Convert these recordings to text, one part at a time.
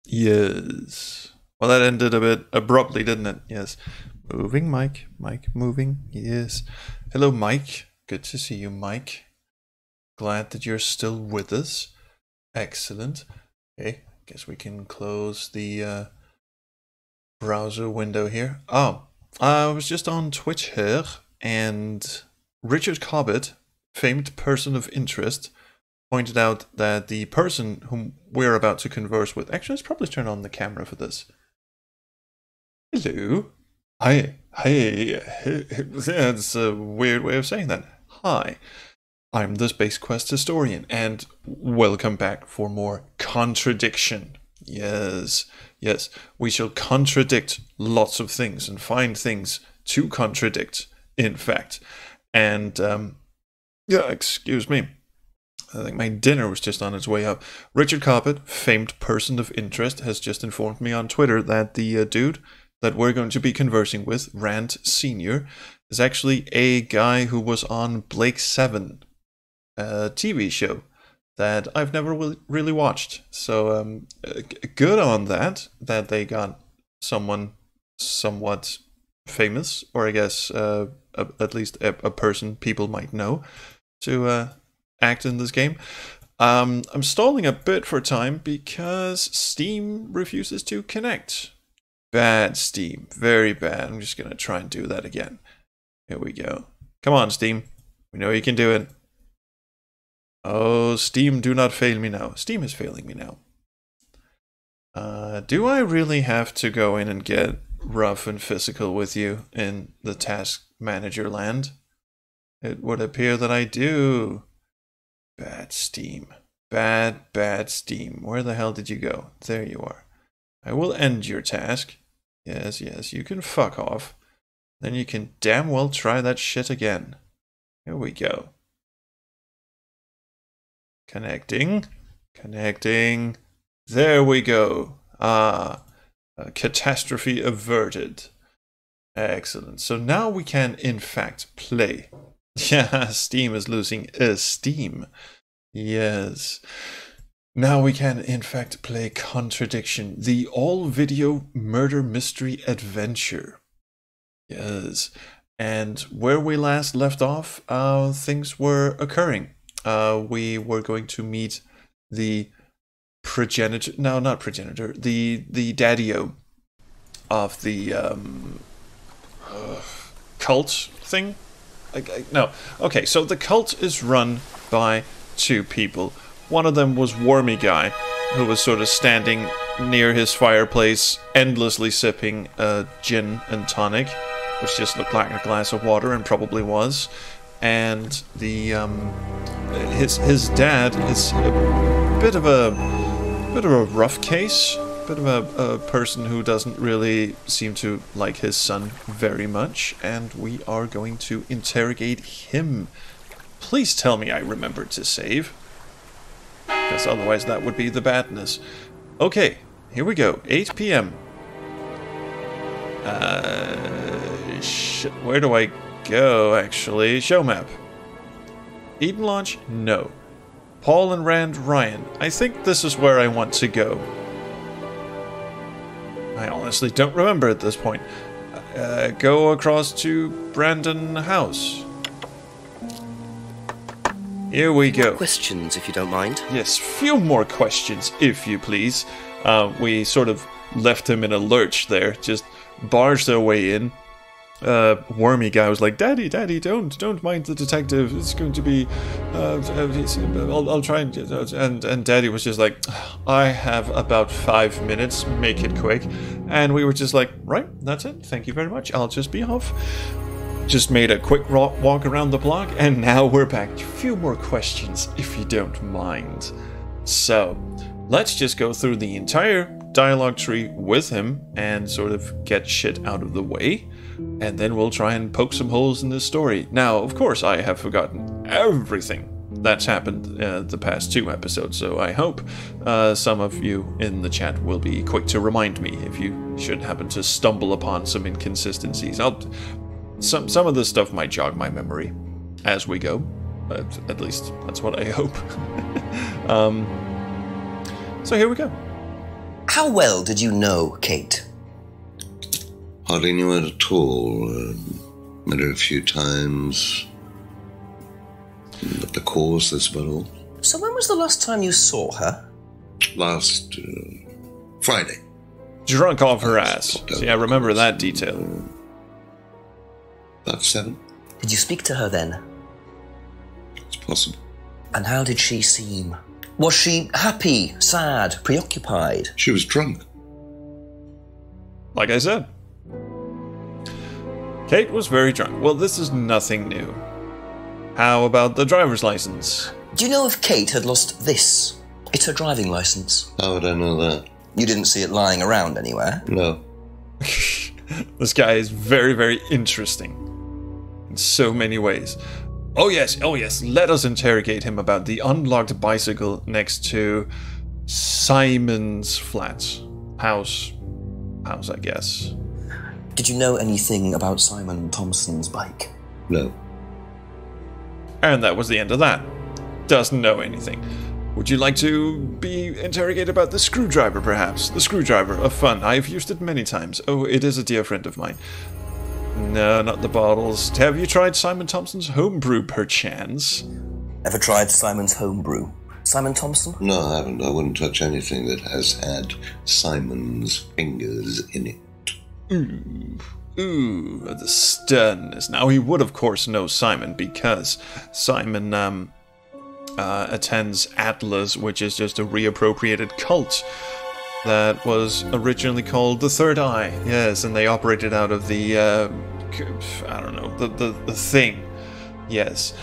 Yes. Well, that ended a bit abruptly, didn't it? Yes. Moving, Mike. Mike, moving. Yes. Hello, Mike. Good to see you, Mike. Glad that you're still with us. Excellent. Okay, guess we can close the browser window here. Oh, I was just on Twitch here, and Richard Cobbett, famed person of interest, pointed out that the person whom we're about to converse with... Actually, let's probably turn on the camera for this. Hello. Hi. Hey. That's a weird way of saying that. Hi. I'm the Space Quest historian, and welcome back for more Contradiction. Yes, yes, we shall contradict lots of things and find things to contradict, in fact. And, yeah, excuse me. I think my dinner was just on its way up. Richard Cobbett, famed person of interest, has just informed me on Twitter that the dude that we're going to be conversing with, Rand Sr., is actually a guy who was on Blake 7, a TV show that I've never really watched. So good on that they got someone somewhat famous, or I guess at least a person people might know, to act in this game. I'm stalling a bit for time because Steam refuses to connect. Bad, Steam. Very bad. I'm just going to try and do that again. Here we go. Come on, Steam. We know you can do it. Oh, Steam, do not fail me now. Steam is failing me now. Do I really have to go in and get rough and physical with you in the task manager land? It would appear that I do. Bad Steam. Bad Steam. Where the hell did you go? There you are. I will end your task. Yes, you can fuck off. Then you can damn well try that shit again. Here we go. Connecting. There we go. A catastrophe averted. Excellent. So now we can, in fact, play Yeah, Steam is losing esteem. Yes. Now we can, in fact, play Contradiction, the all-video murder mystery adventure. Yes. And where we last left off, things were occurring. We were going to meet the progenitor, no, not progenitor, the daddy-o of the cult thing. No, okay, so the cult is run by two people. One of them was Wormy Guy, who was sort of standing near his fireplace, endlessly sipping gin and tonic, which just looked like a glass of water, and probably was. And the his dad is a bit of a rough case, bit of a person who doesn't really seem to like his son very much, and we are going to interrogate him. Please tell me I remembered to save, because otherwise that would be the badness. Okay, here we go. 8 p.m. Where do I go, actually? Show map. Eden Lodge? No. Paul and Rand Ryan. I think this is where I want to go. I honestly don't remember at this point. Go across to Brandon House. Here we go. Questions, if you don't mind. Yes, few more questions, if you please. We sort of left him in a lurch there, just barged our way in. Wormy Guy was like, Daddy, don't mind the detective. It's going to be, I'll try and Daddy was just like, I have about 5 minutes, make it quick. And we were just like, right, that's it. Thank you very much. I'll just be off. Just made a quick walk around the block, and now we're back. A few more questions, if you don't mind. So, let's just go through the entire dialogue tree with him and sort of get shit out of the way, and then we'll try and poke some holes in this story. Now, of course, I have forgotten everything that's happened the past 2 episodes, so I hope some of you in the chat will be quick to remind me if you should happen to stumble upon some inconsistencies. Some of this stuff might jog my memory as we go, but at least that's what I hope. So here we go. How well did you know Kate? Hardly knew her at all. Met her a few times. At the course, that's about all. So when was the last time you saw her? Last Friday. Drunk off her ass. See, I remember that detail. About 7. Did you speak to her then? It's possible. And how did she seem? Was she happy, sad, preoccupied? She was drunk. Like I said. Kate was very drunk. Well, this is nothing new. How about the driver's license? Do you know if Kate had lost this? It's her driving license. How would I know that? You didn't see it lying around anywhere? No. This guy is very, very interesting. In so many ways. Oh yes, let us interrogate him about the unlocked bicycle next to Simon's flat. House, I guess. Did you know anything about Simon Thompson's bike? No. And that was the end of that. Doesn't know anything. Would you like to be interrogated about the screwdriver, perhaps? The screwdriver of fun. I've used it many times. Oh, it is a dear friend of mine. No, not the bottles. Have you tried Simon Thompson's homebrew, perchance? Ever tried Simon's homebrew? Simon Thompson? No, I haven't. I wouldn't touch anything that has had Simon's fingers in it. Ooh, the sternness. Now, he would, of course, know Simon, because Simon attends Atlas, which is just a reappropriated cult that was originally called the Third Eye. Yes, and they operated out of the, I don't know, the thing. Yes.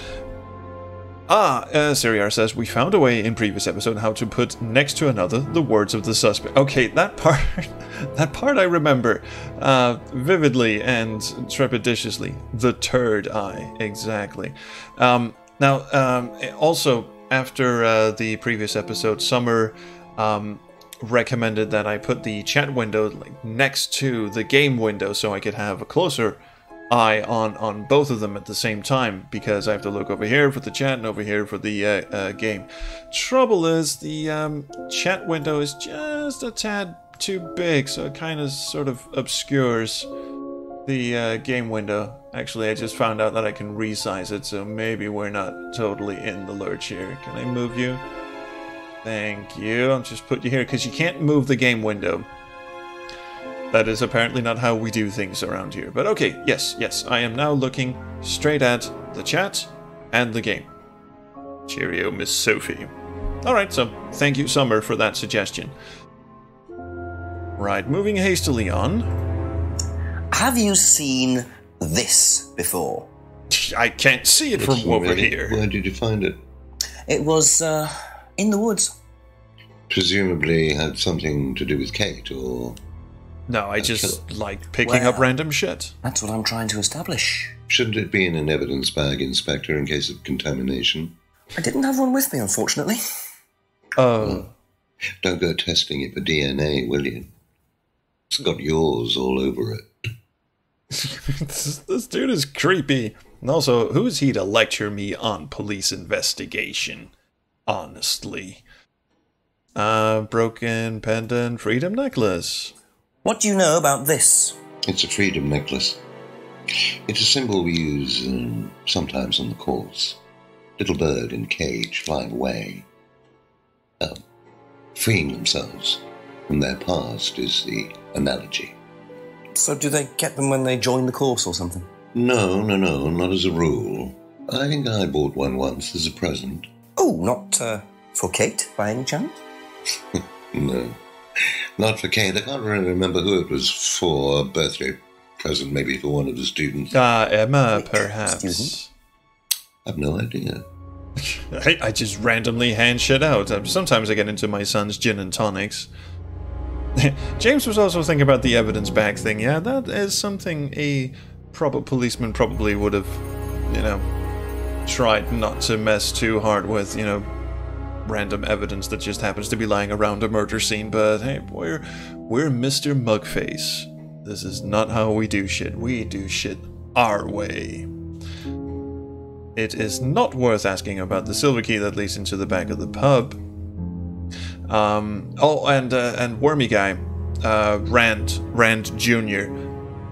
Siriar says, we found a way in previous episode how to put next to another the words of the suspect. Okay, that part I remember vividly and trepidatiously. The Third Eye, exactly. Now, also, after the previous episode, Summer recommended that I put the chat window next to the game window so I could have a closer eye on both of them at the same time, because I have to look over here for the chat and over here for the game. Trouble is, the chat window is just a tad too big, so it kind of sort of obscures the game window. Actually, I just found out that I can resize it, so maybe we're not totally in the lurch here. Can I move you? Thank you. I'll just put you here, because you can't move the game window. That is apparently not how we do things around here. But okay, yes, I am now looking straight at the chat and the game. Cheerio, Miss Sophie. Alright, so thank you, Summer, for that suggestion. Right, moving hastily on. Have you seen this before? I can't see it from over here. Where did you find it? It was, in the woods. Presumably had something to do with Kate, or... No, I just like picking up random shit. That's what I'm trying to establish. Shouldn't it be in an evidence bag, Inspector, in case of contamination? I didn't have one with me, unfortunately. Oh. Don't go testing it for DNA, will you? It's got yours all over it. This dude is creepy. And also, who is he to lecture me on police investigation? Honestly. Broken pendant, freedom necklace. What do you know about this? It's a freedom necklace. It's a symbol we use sometimes on the course. Little bird in cage flying away. Freeing themselves from their past is the analogy. So do they get them when they join the course or something? No, not as a rule. I think I bought one once as a present. Oh, not for Kate, by any chance? No, not for Kate. I can't really remember who it was for. A birthday present, maybe for one of the students. Emma, perhaps. Student? I've no idea. I just randomly hand shit out. Sometimes I get into my son's gin and tonics. James was also thinking about the evidence bag thing. Yeah, that is something a proper policeman probably would have, tried not to mess too hard with, random evidence that just happens to be lying around a murder scene. But hey, we're Mr. Mugface. This is not how we do shit. We do shit our way. It is not worth asking about the silver key that leads into the back of the pub. And Wormy Guy, Rand Jr.,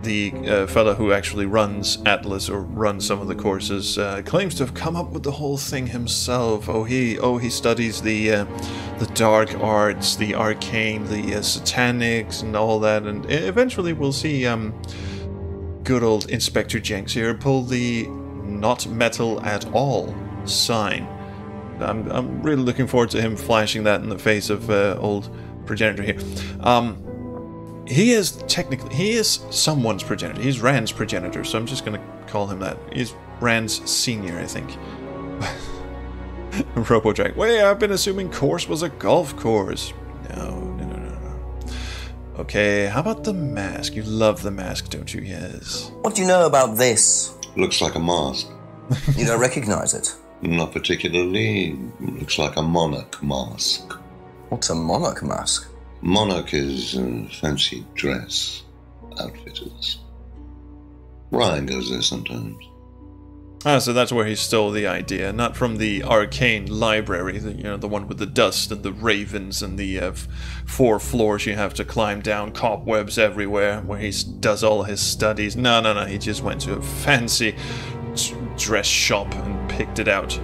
the fellow who actually runs Atlas or runs some of the courses, claims to have come up with the whole thing himself. He studies the dark arts, the arcane, the satanics, and all that. And eventually, we'll see good old Inspector Jenks here pull the "not metal at all" sign. I'm really looking forward to him flashing that in the face of old progenitor here. He is someone's progenitor. He's Rand's progenitor, so I'm just going to call him that. He's Rand's senior, I think. Robojack. Wait, I've been assuming course was a golf course. No. Okay, how about the mask? You love the mask, don't you? Yes. What do you know about this? Looks like a mask. You don't recognize it? Not particularly. Looks like a monarch mask. What's a monarch mask? Monarch is fancy dress outfitters. Ryan goes there sometimes. So that's where he stole the idea, not from the arcane library, the one with the dust and the ravens and the 4 floors you have to climb down, cobwebs everywhere, where he does all his studies. No, he just went to a fancy dress shop and picked it out.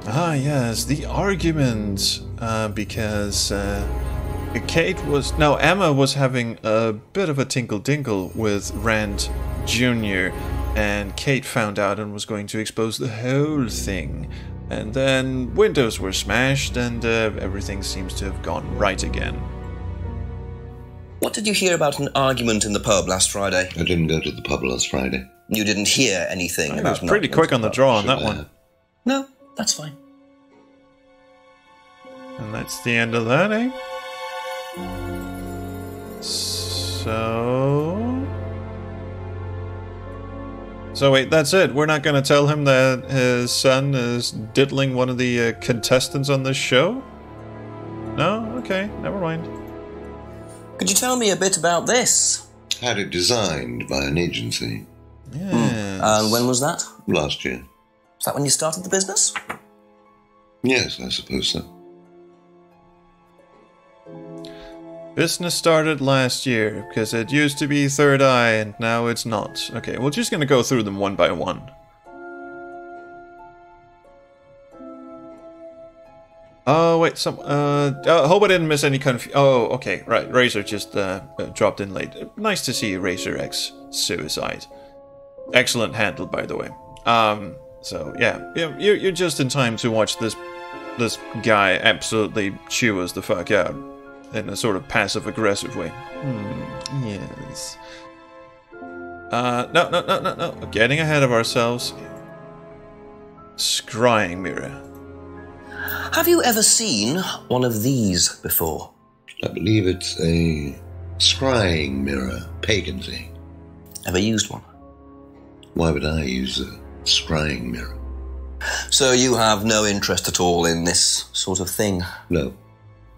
Yes, the argument, because Emma was having a bit of a tinkle-dinkle with Rand Jr., and Kate found out and was going to expose the whole thing. And then windows were smashed, and everything seems to have gone right again. What did you hear about an argument in the pub last Friday? I didn't go to the pub last Friday. You didn't hear anything about an argument? Pretty quick on the draw on that one. No, that's fine. And that's the end of that, eh? So wait, that's it. We're not going to tell him that his son is diddling one of the contestants on this show? No? Okay, never mind. Could you tell me a bit about this? Had it designed by an agency. Yes. And when was that? Last year. Is that when you started the business? Yes, I suppose so. Business started last year, because it used to be Third Eye, and now it's not. Okay, we're just gonna go through them one by one. Oh, wait, hope I didn't miss any Oh, okay, right, Razor just dropped in late. Nice to see Razor X Suicide. Excellent handle, by the way. So, yeah, you're just in time to watch this guy absolutely chew us the fuck out. In a sort of passive-aggressive way. Yes. No. Getting ahead of ourselves. Scrying mirror. Have you ever seen one of these before? I believe it's a scrying mirror, pagan thing. Ever used one? Why would I use a scrying mirror? So you have no interest at all in this sort of thing? No.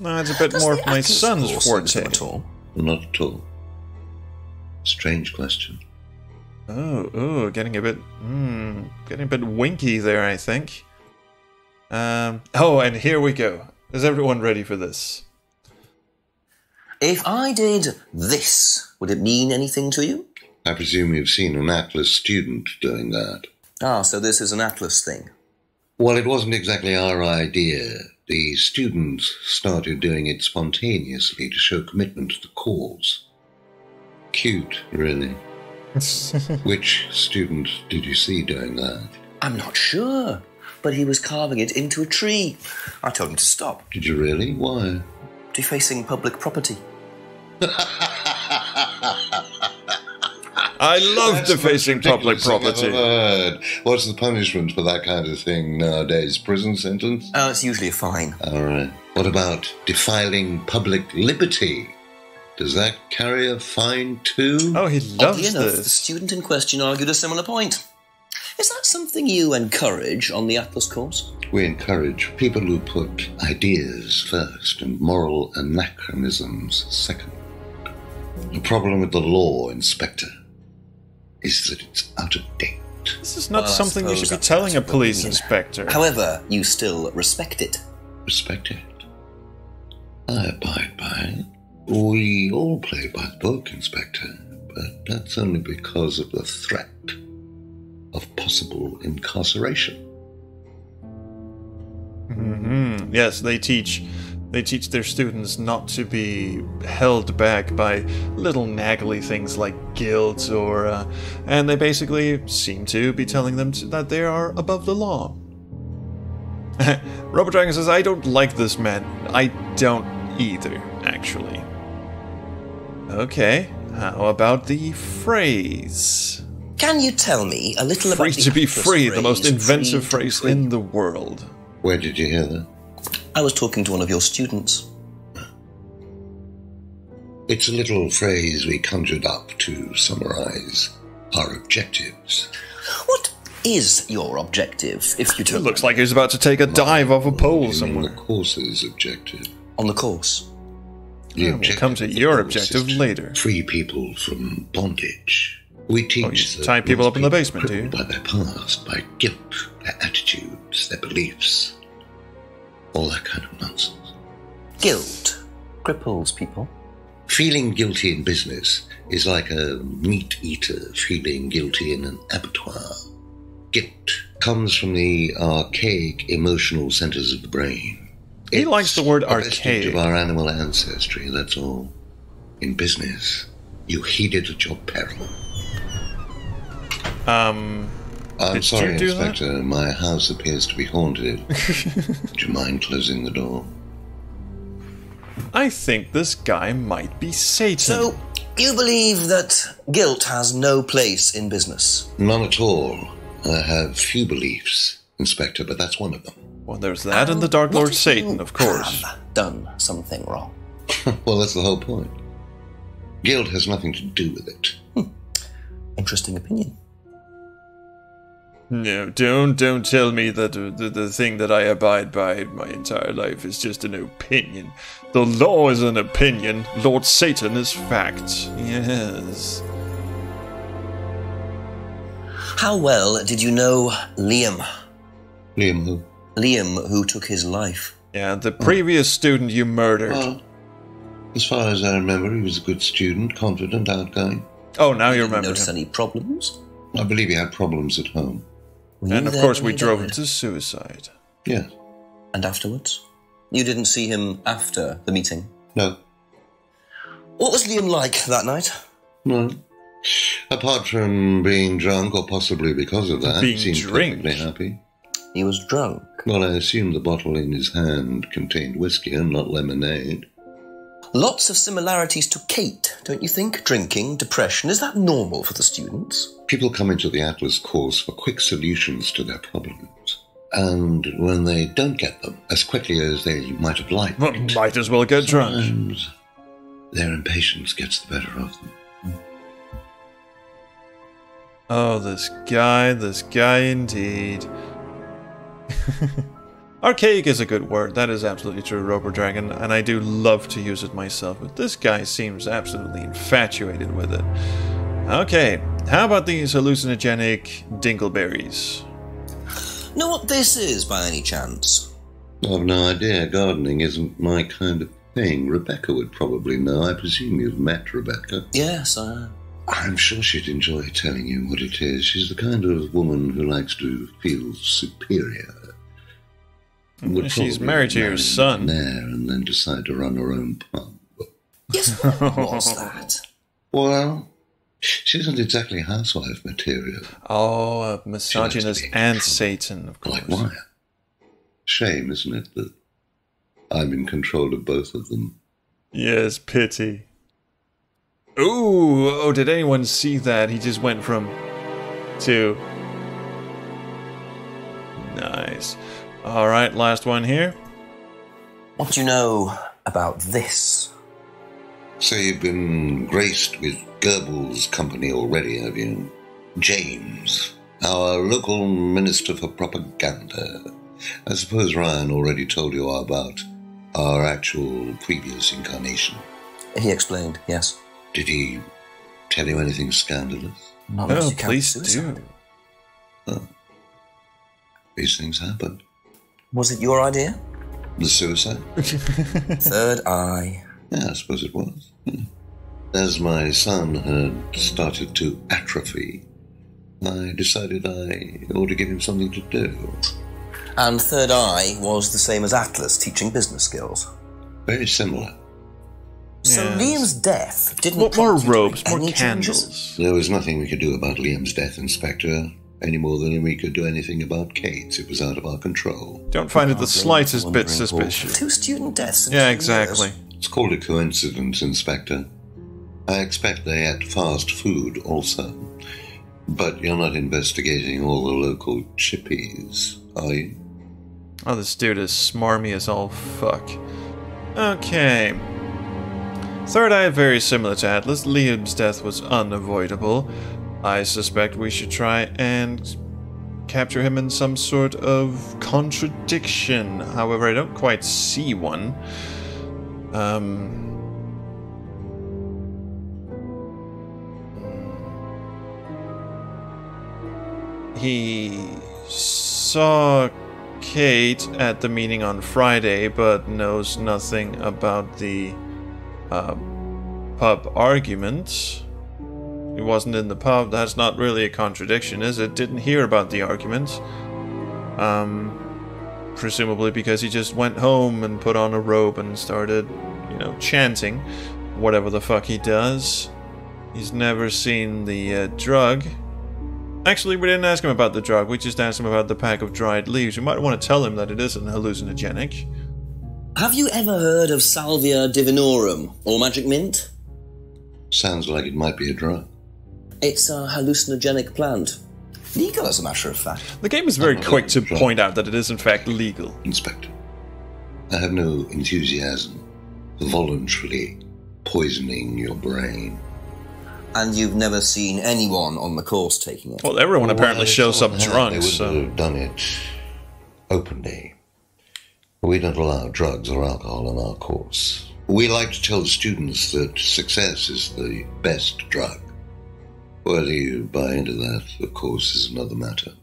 No, it's a bit more of my son's forte. At all? Not at all. Strange question. Oh, getting a bit winky there, I think. Oh, and here we go. Is everyone ready for this? If I did this, would it mean anything to you? I presume you've seen an Atlas student doing that. Ah, so this is an Atlas thing. Well, it wasn't exactly our idea. The students started doing it spontaneously to show commitment to the cause. Cute, really. Which student did you see doing that? I'm not sure, but he was carving it into a tree. I told him to stop. Did you really? Why? Defacing public property. I love defacing public property. What's the punishment for that kind of thing nowadays? Prison sentence? Oh, it's usually a fine. All right. What about defiling public liberty? Does that carry a fine too? Oh, he loves Oddly enough, this. the student in question argued a similar point. Is that something you encourage on the Atlas course? We encourage people who put ideas first and moral anachronisms second. The problem with the law, Inspector, is that it's out of date. This is not Well, I something you should be suppose telling a that's police opinion. inspector. However, you still respect it. Respect it. I abide by it. We all play by the book, Inspector, but that's only because of the threat of possible incarceration. Yes, they teach their students not to be held back by little naggly things like guilt or and they basically seem to be telling them that they are above the law. Robert Dragon says, I don't like this man. I don't either, actually. Okay, how about the phrase? Can you tell me a little Free about the to be Atlas free, the most phrase, inventive free to be phrase free? in the world. Where did you hear that? I was talking to one of your students. It's a little phrase we conjured up to summarize our objectives. What is your objective, if you It don't looks like he's about to take a dive off a pole somewhere. The course's objective. on the course? The We'll come to your objective later. Free people from bondage. We teach you tie people up in the basement, do you? By their past, by guilt, their attitudes, their beliefs. All that kind of nonsense. Guilt cripples people. Feeling guilty in business is like a meat eater feeling guilty in an abattoir. Guilt comes from the archaic emotional centers of the brain. He likes the word a vestige archaic. of our animal ancestry, that's all. In business, you heed it at your peril. I'm Did sorry, you do that? Inspector. My house appears to be haunted. Would you mind closing the door? I think this guy might be Satan. So, you believe that guilt has no place in business? None at all. I have few beliefs, Inspector, but that's one of them. Well, there's that and the Dark Lord What if Satan, you of course. have done something wrong? Well, that's the whole point. Guilt has nothing to do with it. Interesting opinion. No, don't tell me that the thing that I abide by my entire life is just an opinion. The law is an opinion. Lord Satan is fact. Yes. How well did you know Liam? Liam who? Liam, who took his life. Yeah, the previous student you murdered. Well, as far as I remember, he was a good student, confident, outgoing. Oh, now you Did you remember notice him. any problems? I believe he had problems at home. Were you And of there course when we he drove him died? to suicide. Yes. And afterwards? You didn't see him after the meeting? No. What was Liam like that night? No. Apart from being drunk, or possibly because of that, Being he seemed drink? perfectly happy. He was drunk. Well, I assume the bottle in his hand contained whiskey and not lemonade. Lots of similarities to Kate, don't you think? Drinking, depression, is that normal for the students? People come into the Atlas course for quick solutions to their problems. And when they don't get them as quickly as they might have liked, Well, might as well get drunk. sometimes their impatience gets the better of them. Oh, this guy indeed. Archaic is a good word, that is absolutely true, Roper Dragon, and I do love to use it myself, but this guy seems absolutely infatuated with it. Okay, how about these hallucinogenic dingleberries? Know what this is, by any chance? I've no idea. Gardening isn't my kind of thing. Rebecca would probably know. I presume you've met Rebecca. Yes, I'm sure she'd enjoy telling you what it is. She's the kind of woman who likes to feel superior. Would She's probably married to your marry a son. millionaire and then decide to run her own pub. Yes, what was that? Well, she isn't exactly housewife material. Oh, a misogynist be in and trouble. Satan, of course. Like Wire. Shame, isn't it, that I'm in control of both of them? Yes, pity. Ooh, oh, did anyone see that? He just went from to... Nice. Alright, last one here. What do you know about this? So you've been graced with Goebbels' company already, have you? James, our local minister for propaganda. I suppose Ryan already told you about our actual previous incarnation. He explained, yes. Did he tell you anything scandalous? Not unless Oh, you count please suicide. do. These things happen. Was it your idea? The suicide? Third eye. Yeah, I suppose it was. As my son had started to atrophy, I decided I ought to give him something to do. And third eye was the same as Atlas, teaching business skills. Very similar. So Yes. Liam's death didn't What more prompt you to robes, make more any changes? candles. There was nothing we could do about Liam's death, Inspector, any more than we could do anything about Kate's. It was out of our control. Don't find it the slightest bit Wondering, suspicious. 2 student deaths in Yeah, 2 exactly. years. It's called a coincidence, Inspector. I expect they ate fast food also. But you're not investigating all the local chippies, are you? Oh, this dude is smarmy as all fuck. Okay. Third eye, very similar to Atlas. Liam's death was unavoidable. I suspect we should try and capture him in some sort of contradiction. However, I don't quite see one. He saw Kate at the meeting on Friday, but knows nothing about the pub argument. He wasn't in the pub. That's not really a contradiction, is it? Didn't hear about the argument. Presumably because he just went home and put on a robe and started, chanting. Whatever the fuck he does. He's never seen the drug. Actually, we didn't ask him about the drug. We just asked him about the pack of dried leaves. We might want to tell him that it isn't hallucinogenic. Have you ever heard of Salvia divinorum, or magic mint? Sounds like it might be a drug. It's a hallucinogenic plant. Legal, as a matter of fact. The game is very quick to point out that it is in fact legal. Inspector, I have no enthusiasm for voluntarily poisoning your brain. And you've never seen anyone on the course taking it? Well, everyone apparently shows up drunk, They wouldn't have done it openly. We don't allow drugs or alcohol on our course. We like to tell the students that success is the best drug. Whether you buy into that, of course, is another matter.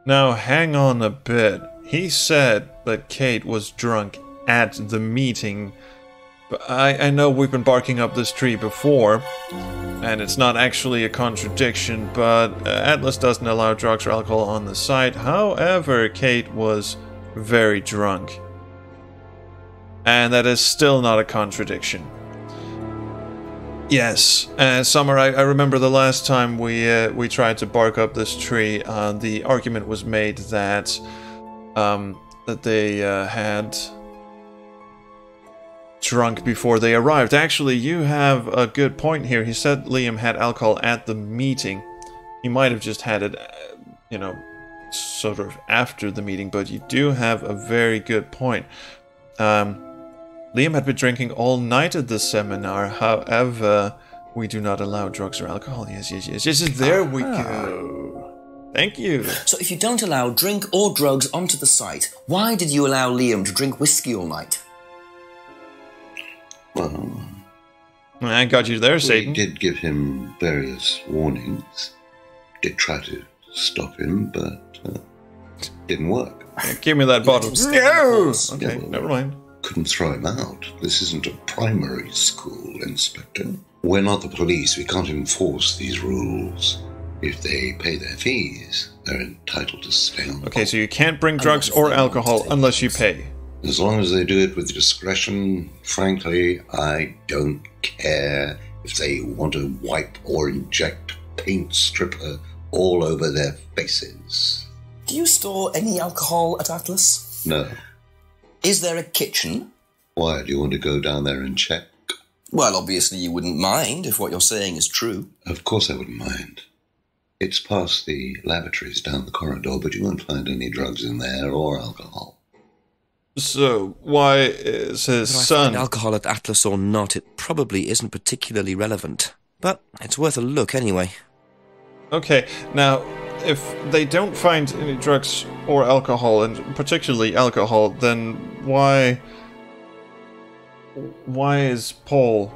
Now, hang on a bit. He said that Kate was drunk at the meeting. But I know we've been barking up this tree before, and it's not actually a contradiction, but Atlas doesn't allow drugs or alcohol on the site. However, Kate was very drunk. And that is still not a contradiction. Yes, Summer, I remember the last time we tried to bark up this tree, the argument was made that they had drunk before they arrived. Actually, you have a good point here. He said Liam had alcohol at the meeting. He might have just had it, you know, sort of after the meeting, but you do have a very good point. Liam had been drinking all night at the seminar. However, we do not allow drugs or alcohol. Yes. There we go. Thank you. So if you don't allow drink or drugs onto the site, why did you allow Liam to drink whiskey all night? Well, I got you there, Satan. We did give him various warnings. Did try to stop him, but didn't work. Give me that bottle. No! Okay, never mind. Couldn't throw him out. This isn't a primary school, Inspector. We're not the police. We can't enforce these rules. If they pay their fees, they're entitled to stay on. Okay, so you can't bring drugs or alcohol unless you pay. As long as they do it with discretion, frankly, I don't care if they want to wipe or inject paint stripper all over their faces. Do you store any alcohol at Atlas? No. Is there a kitchen? Why, do you want to go down there and check? Well, obviously you wouldn't mind if what you're saying is true. Of course I wouldn't mind. It's past the lavatories down the corridor, but you won't find any drugs in there or alcohol. So, why is his son... Find alcohol at Atlas or not, it probably isn't particularly relevant. But it's worth a look anyway. Okay, now, if they don't find any drugs or alcohol, and particularly alcohol, then why is Paul,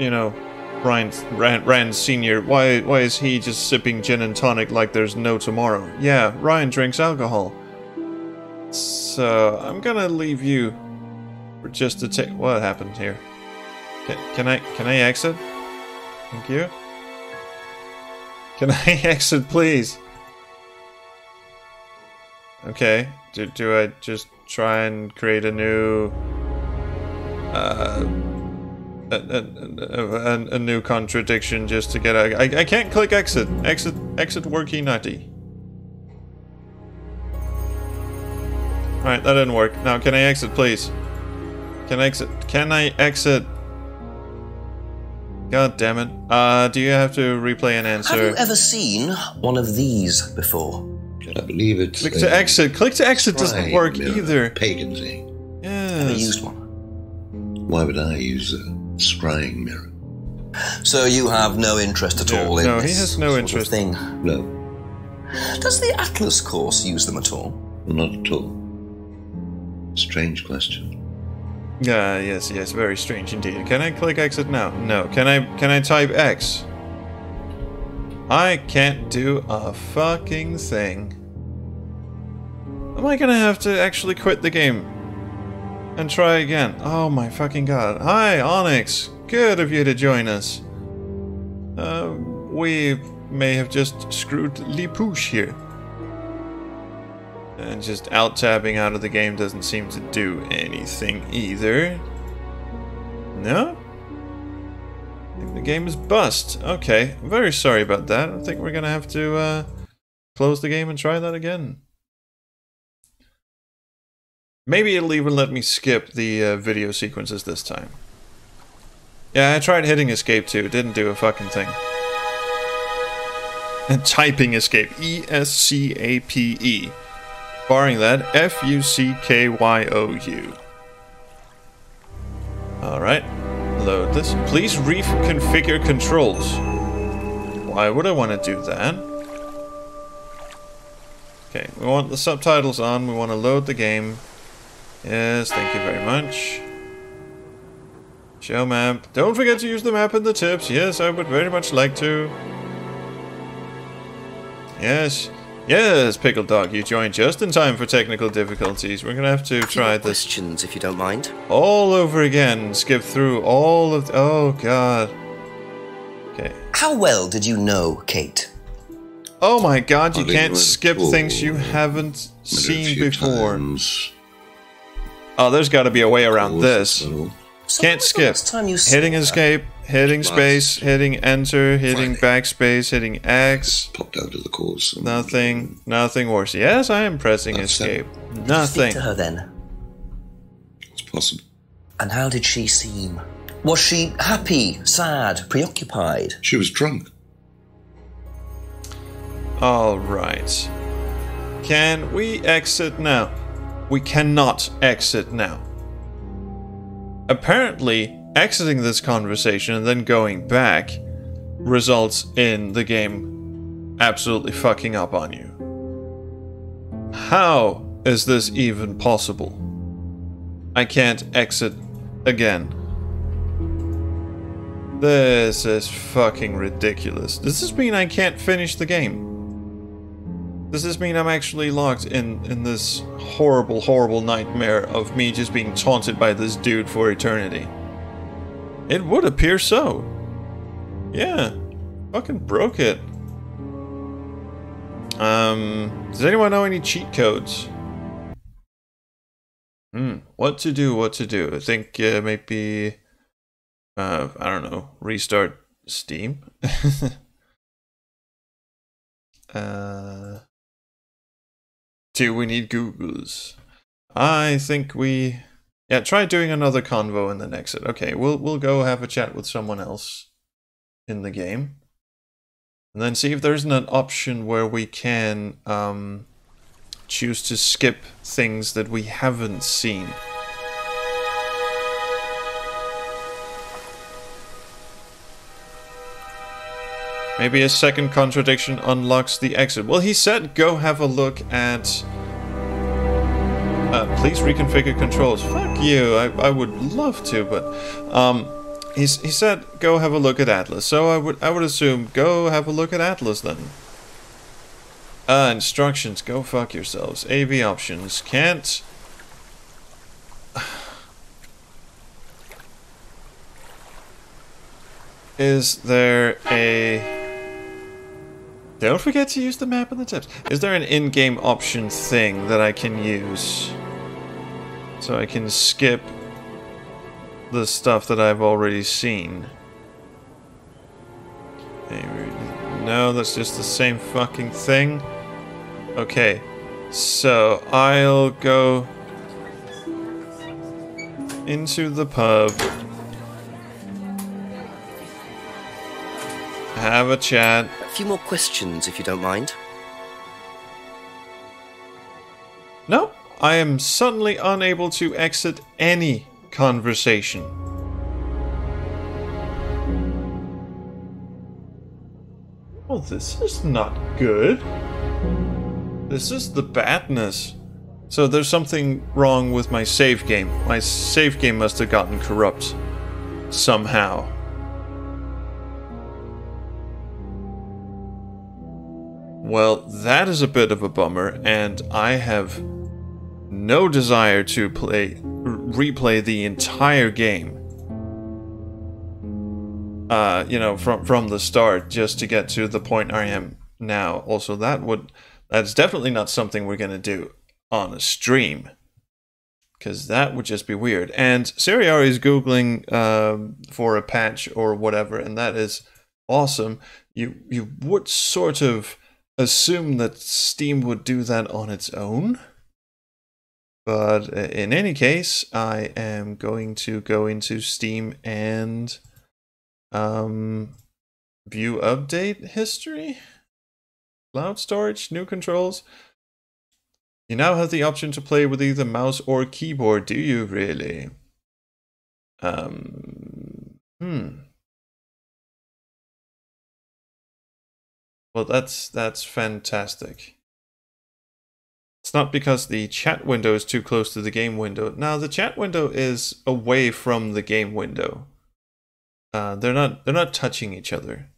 you know, Rand Sr., why is he just sipping gin and tonic like there's no tomorrow? Yeah, Ryan drinks alcohol. So, I'm gonna leave you for just a tick. What happened here? Can I exit? Thank you. Can I exit, please? Okay. Do I just try and create a new a new contradiction just to get out? I can't click exit. Exit worky nutty. Alright, that didn't work. Now, can I exit, please? Can I exit? God damn it. Do you have to replay an answer? Have you ever seen one of these before? I believe it's... Click to exit. Click to exit doesn't work either. Pagan thing. Yes. Never used one. Why would I use a scrying mirror? So you have no interest at all in no, this he has no sort interest. of thing? No. Does the Atlas course use them at all? Not at all. Strange question. Yes, very strange indeed. Can I click exit now? No. Can I type X? I can't do a fucking thing. Am I gonna have to actually quit the game and try again? Oh my fucking god. Hi, Onyx. Good of you to join us. We may have just screwed Lipouche here. And just alt-tabbing out of the game doesn't seem to do anything either. No? I think the game is bust. Okay, I'm very sorry about that. I think we're gonna have to close the game and try that again. Maybe it'll even let me skip the video sequences this time. Yeah, I tried hitting escape too. It didn't do a fucking thing. And typing escape. E-S-C-A-P-E. Barring that, F-U-C-K-Y-O-U. Alright. download this. Please reconfigure controls. Why would I want to do that? Okay, we want the subtitles on. We want to load the game. Yes, thank you very much. Show map. Don't forget to use the map in the tips. Yes, I would very much like to. Yes. Yes, Pickle Dog, you joined just in time for technical difficulties. We're gonna have to try this. Questions, if you don't mind. All over again. Skip through all of. Oh God. Okay. How well did you know Kate? Oh my God! You I can't didn't skip know things you haven't Met her a seen few before. times. Oh, there's got to be a way around this. So Can't when was the skip. last time you saw Hitting her? escape, hitting space, hitting enter, hitting Friday. backspace, hitting X. Popped out of the course. And Nothing worse. Yes, I am pressing That's escape. Speak Nothing. to her then. It's possible. And how did she seem? Was she happy, sad, preoccupied? She was drunk. All right. Can we exit now? We cannot exit now. Apparently, exiting this conversation and then going back results in the game absolutely fucking up on you. How is this even possible? I can't exit again. This is fucking ridiculous. Does this mean I can't finish the game? Does this mean I'm actually locked in this horrible, horrible nightmare of me just being taunted by this dude for eternity? It would appear so. Yeah. Fucking broke it. Does anyone know any cheat codes? What to do? I think maybe I don't know, restart Steam. Do we need Googles? I think we... Yeah, try doing another convo in the next... Okay, we'll go have a chat with someone else in the game. And then see if there isn't an option where we can choose to skip things that we haven't seen. Maybe a second contradiction unlocks the exit. Well, he said go have a look at... please reconfigure controls. Fuck you, I would love to, but... he said go have a look at Atlas, so I would assume go have a look at Atlas then. Instructions, go fuck yourselves. AV options, can't... Is there a... Don't forget to use the map and the tips. Is there an in-game option thing that I can use? So I can skip the stuff that I've already seen. No, that's just the same fucking thing. Okay, so I'll go into the pub. Have a chat. A few more questions, if you don't mind. No, I am suddenly unable to exit any conversation. Oh, this is not good. This is the badness. So there's something wrong with my save game. My save game must have gotten corrupt somehow. Well, that is a bit of a bummer, and I have no desire to replay the entire game. You know, from the start, just to get to the point I am now. Also, that's definitely not something we're gonna do on a stream, because that would just be weird. And Seriari is googling for a patch or whatever, and that is awesome. You would sort of assume that Steam would do that on its own, but in any case, I am going to go into Steam and view update history, cloud storage, new controls. You now have the option to play with either mouse or keyboard. Do you really? Well, that's fantastic. It's not because the chat window is too close to the game window. Now the chat window is away from the game window. They're not touching each other.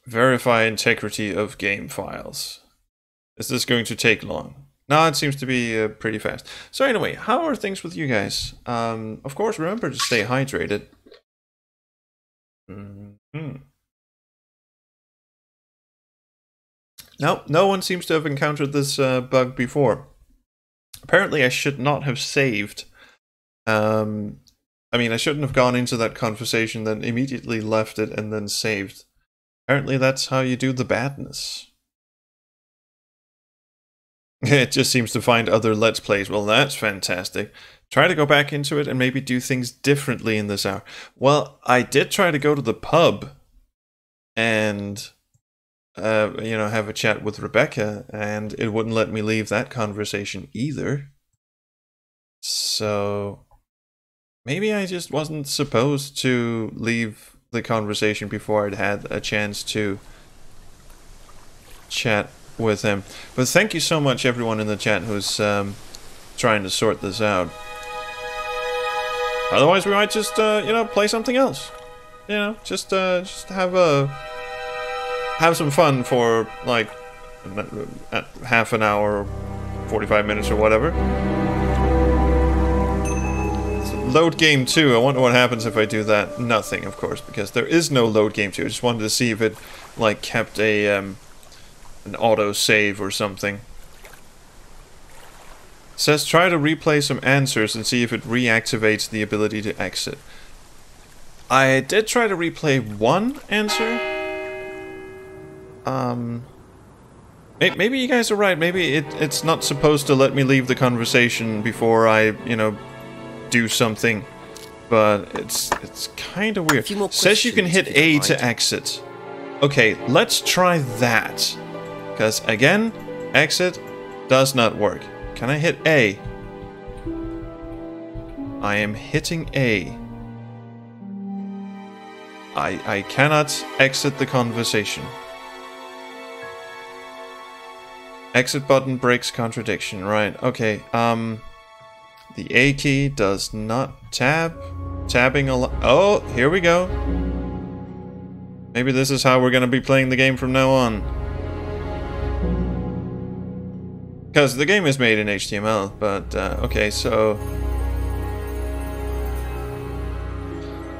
Verify integrity of game files. Is this going to take long? No, it seems to be pretty fast. So anyway, how are things with you guys? Of course, remember to stay hydrated. No one seems to have encountered this bug before. Apparently, I should not have saved. I mean, I shouldn't have gone into that conversation, then immediately left it and then saved. Apparently, that's how you do the badness. It just seems to find other Let's Plays. Well, that's fantastic. Try to go back into it and maybe do things differently in this hour. Well, I did try to go to the pub and, you know, have a chat with Rebecca, and it wouldn't let me leave that conversation either. So maybe I just wasn't supposed to leave the conversation before I'd had a chance to chat with him. But thank you so much, everyone in the chat who's trying to sort this out. Otherwise, we might just, you know, play something else. You know, just have some fun for like half an hour, 45 minutes, or whatever. So load game 2. I wonder what happens if I do that. Nothing, of course, because there is no load game 2. I just wanted to see if it like kept a an auto save or something. It says try to replay some answers and see if it reactivates the ability to exit. I did try to replay one answer. Maybe you guys are right. Maybe it's not supposed to let me leave the conversation before I, you know, do something. But it's kind of weird. It says you can hit A to exit. Okay, let's try that. Because, again, exit does not work. Can I hit A? I am hitting A. I cannot exit the conversation. Exit button breaks contradiction. Right, okay. The A key does not tab. Tabbing a lot. Oh, here we go. Maybe this is how we're going to be playing the game from now on. Because the game is made in HTML, but okay, so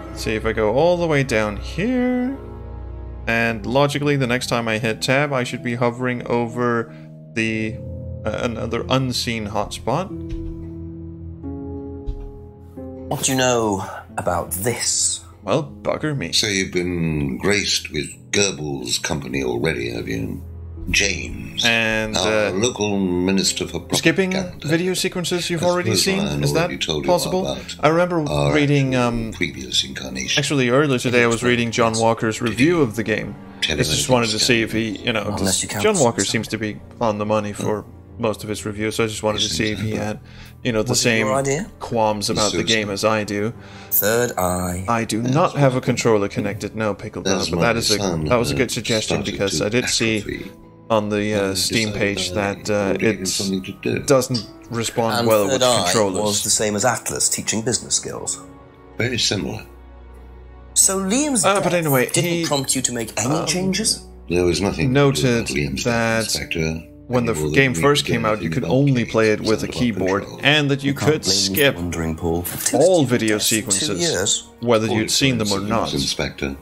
let's see if I go all the way down here, and logically the next time I hit tab I should be hovering over the another unseen hotspot. What do you know about this? Well, bugger me. So you've been graced with Goebbels' company already, have you? James, and our local minister for propaganda. Skipping video sequences you've already seen? Is that possible? I remember reading previous incarnation. Actually, earlier today I was reading John Walker's review of the game. I just wanted to see if he, you know, John Walker seems to be on the money for most of his reviews, so I just wanted to see if he had, you know, the same qualms about the game as I do. Third eye. I do not have a controller connected, no, Pickleball, but that was a good suggestion because I did see on the Steam page that it doesn't respond well with controllers. Was the same as Atlas teaching business skills. Very similar. So Liam's but anyway, didn't prompt you to make any changes? There was nothing noted that when the game first came out, you could only play it with a keyboard, and that you could skip all video sequences, whether you'd seen them or not. Inspector.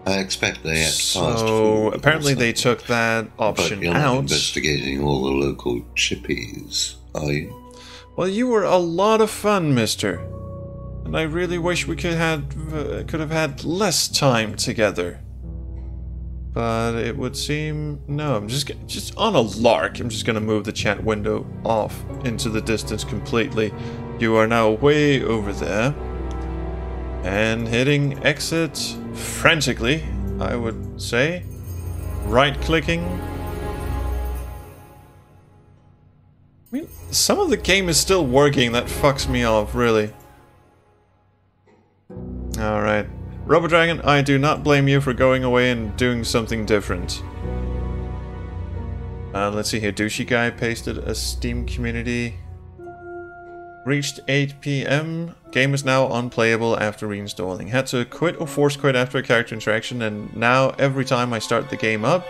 I expect they act fast. So apparently they took that option but you're not out. Investigating all the local chippies, are you? Well, you were a lot of fun, mister. And I really wish we could have had less time together. But it would seem no. I'm just on a lark. I'm just gonna move the chat window off into the distance completely. You are now way over there. And hitting exit frantically, I would say. Right-clicking. I mean, some of the game is still working. That fucks me off, really. Alright. RoboDragon, I do not blame you for going away and doing something different. Let's see here. Douchey Guy pasted a Steam community. Reached 8 PM. Game is now unplayable after reinstalling. Had to quit or force quit after a character interaction, and now every time I start the game up,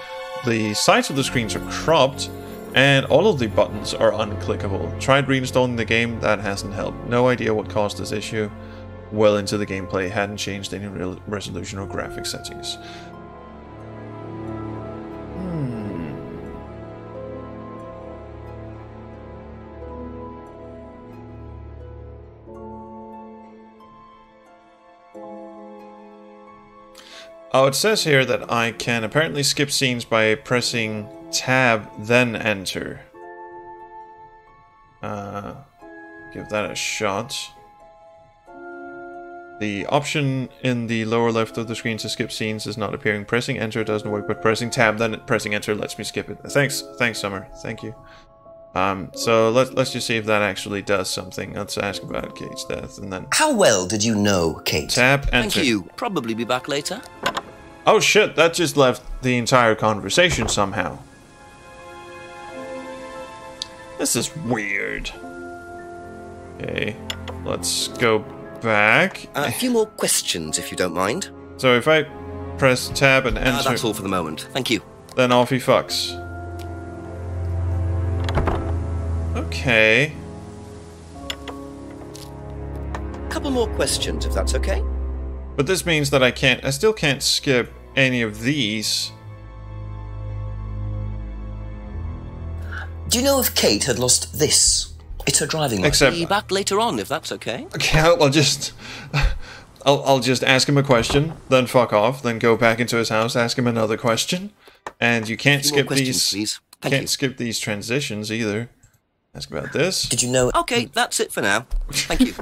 the sides of the screens are cropped, and all of the buttons are unclickable. Tried reinstalling the game, that hasn't helped. No idea what caused this issue. Well into the gameplay, hadn't changed any resolution or graphic settings. Oh, it says here that I can apparently skip scenes by pressing tab, then enter. Give that a shot. The option in the lower left of the screen to skip scenes is not appearing. Pressing enter doesn't work, but pressing tab, then pressing enter lets me skip it. Thanks, Summer. Thank you. So let's just see if that actually does something. Let's ask about Kate's death, and then... How well did you know Kate? Tab, enter. Thank you. Probably be back later. Oh shit, that just left the entire conversation somehow. This is weird. Okay, let's go back. A few more questions, if you don't mind. So if I press tab and enter... that's all for the moment. Thank you. Then off he fucks. Okay. Couple more questions, if that's okay. But this means that I still can't skip any of these. Do you know if Kate had lost this? It's her driving license. Except... Be back later on, if that's okay. Okay, I'll just ask him a question, then fuck off, then go back into his house, ask him another question, and you can't skip these. Please. Can't skip these transitions either. Ask about this. Did you know... Okay, that's it for now. Thank you.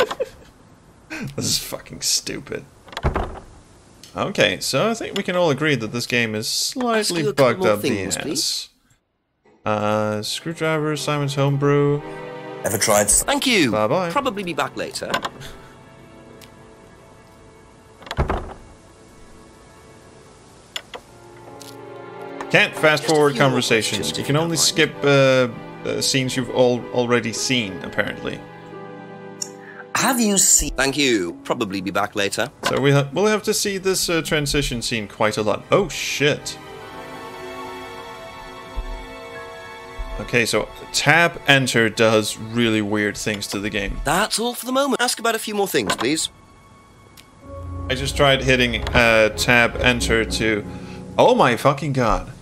This is fucking stupid. Okay, so I think we can all agree that this game is slightly bugged up the ass. Screwdriver, Simon's Homebrew. Ever tried... Thank you. Bye-bye. Probably be back later. Can't fast forward conversations. You can only skip scenes you've already seen, apparently. Have you seen... Thank you. Probably be back later. So we'll have to see this transition scene quite a lot. Oh, shit. Okay, so tab enter does really weird things to the game. That's all for the moment. Ask about a few more things, please. I just tried hitting tab enter to... Oh my fucking god.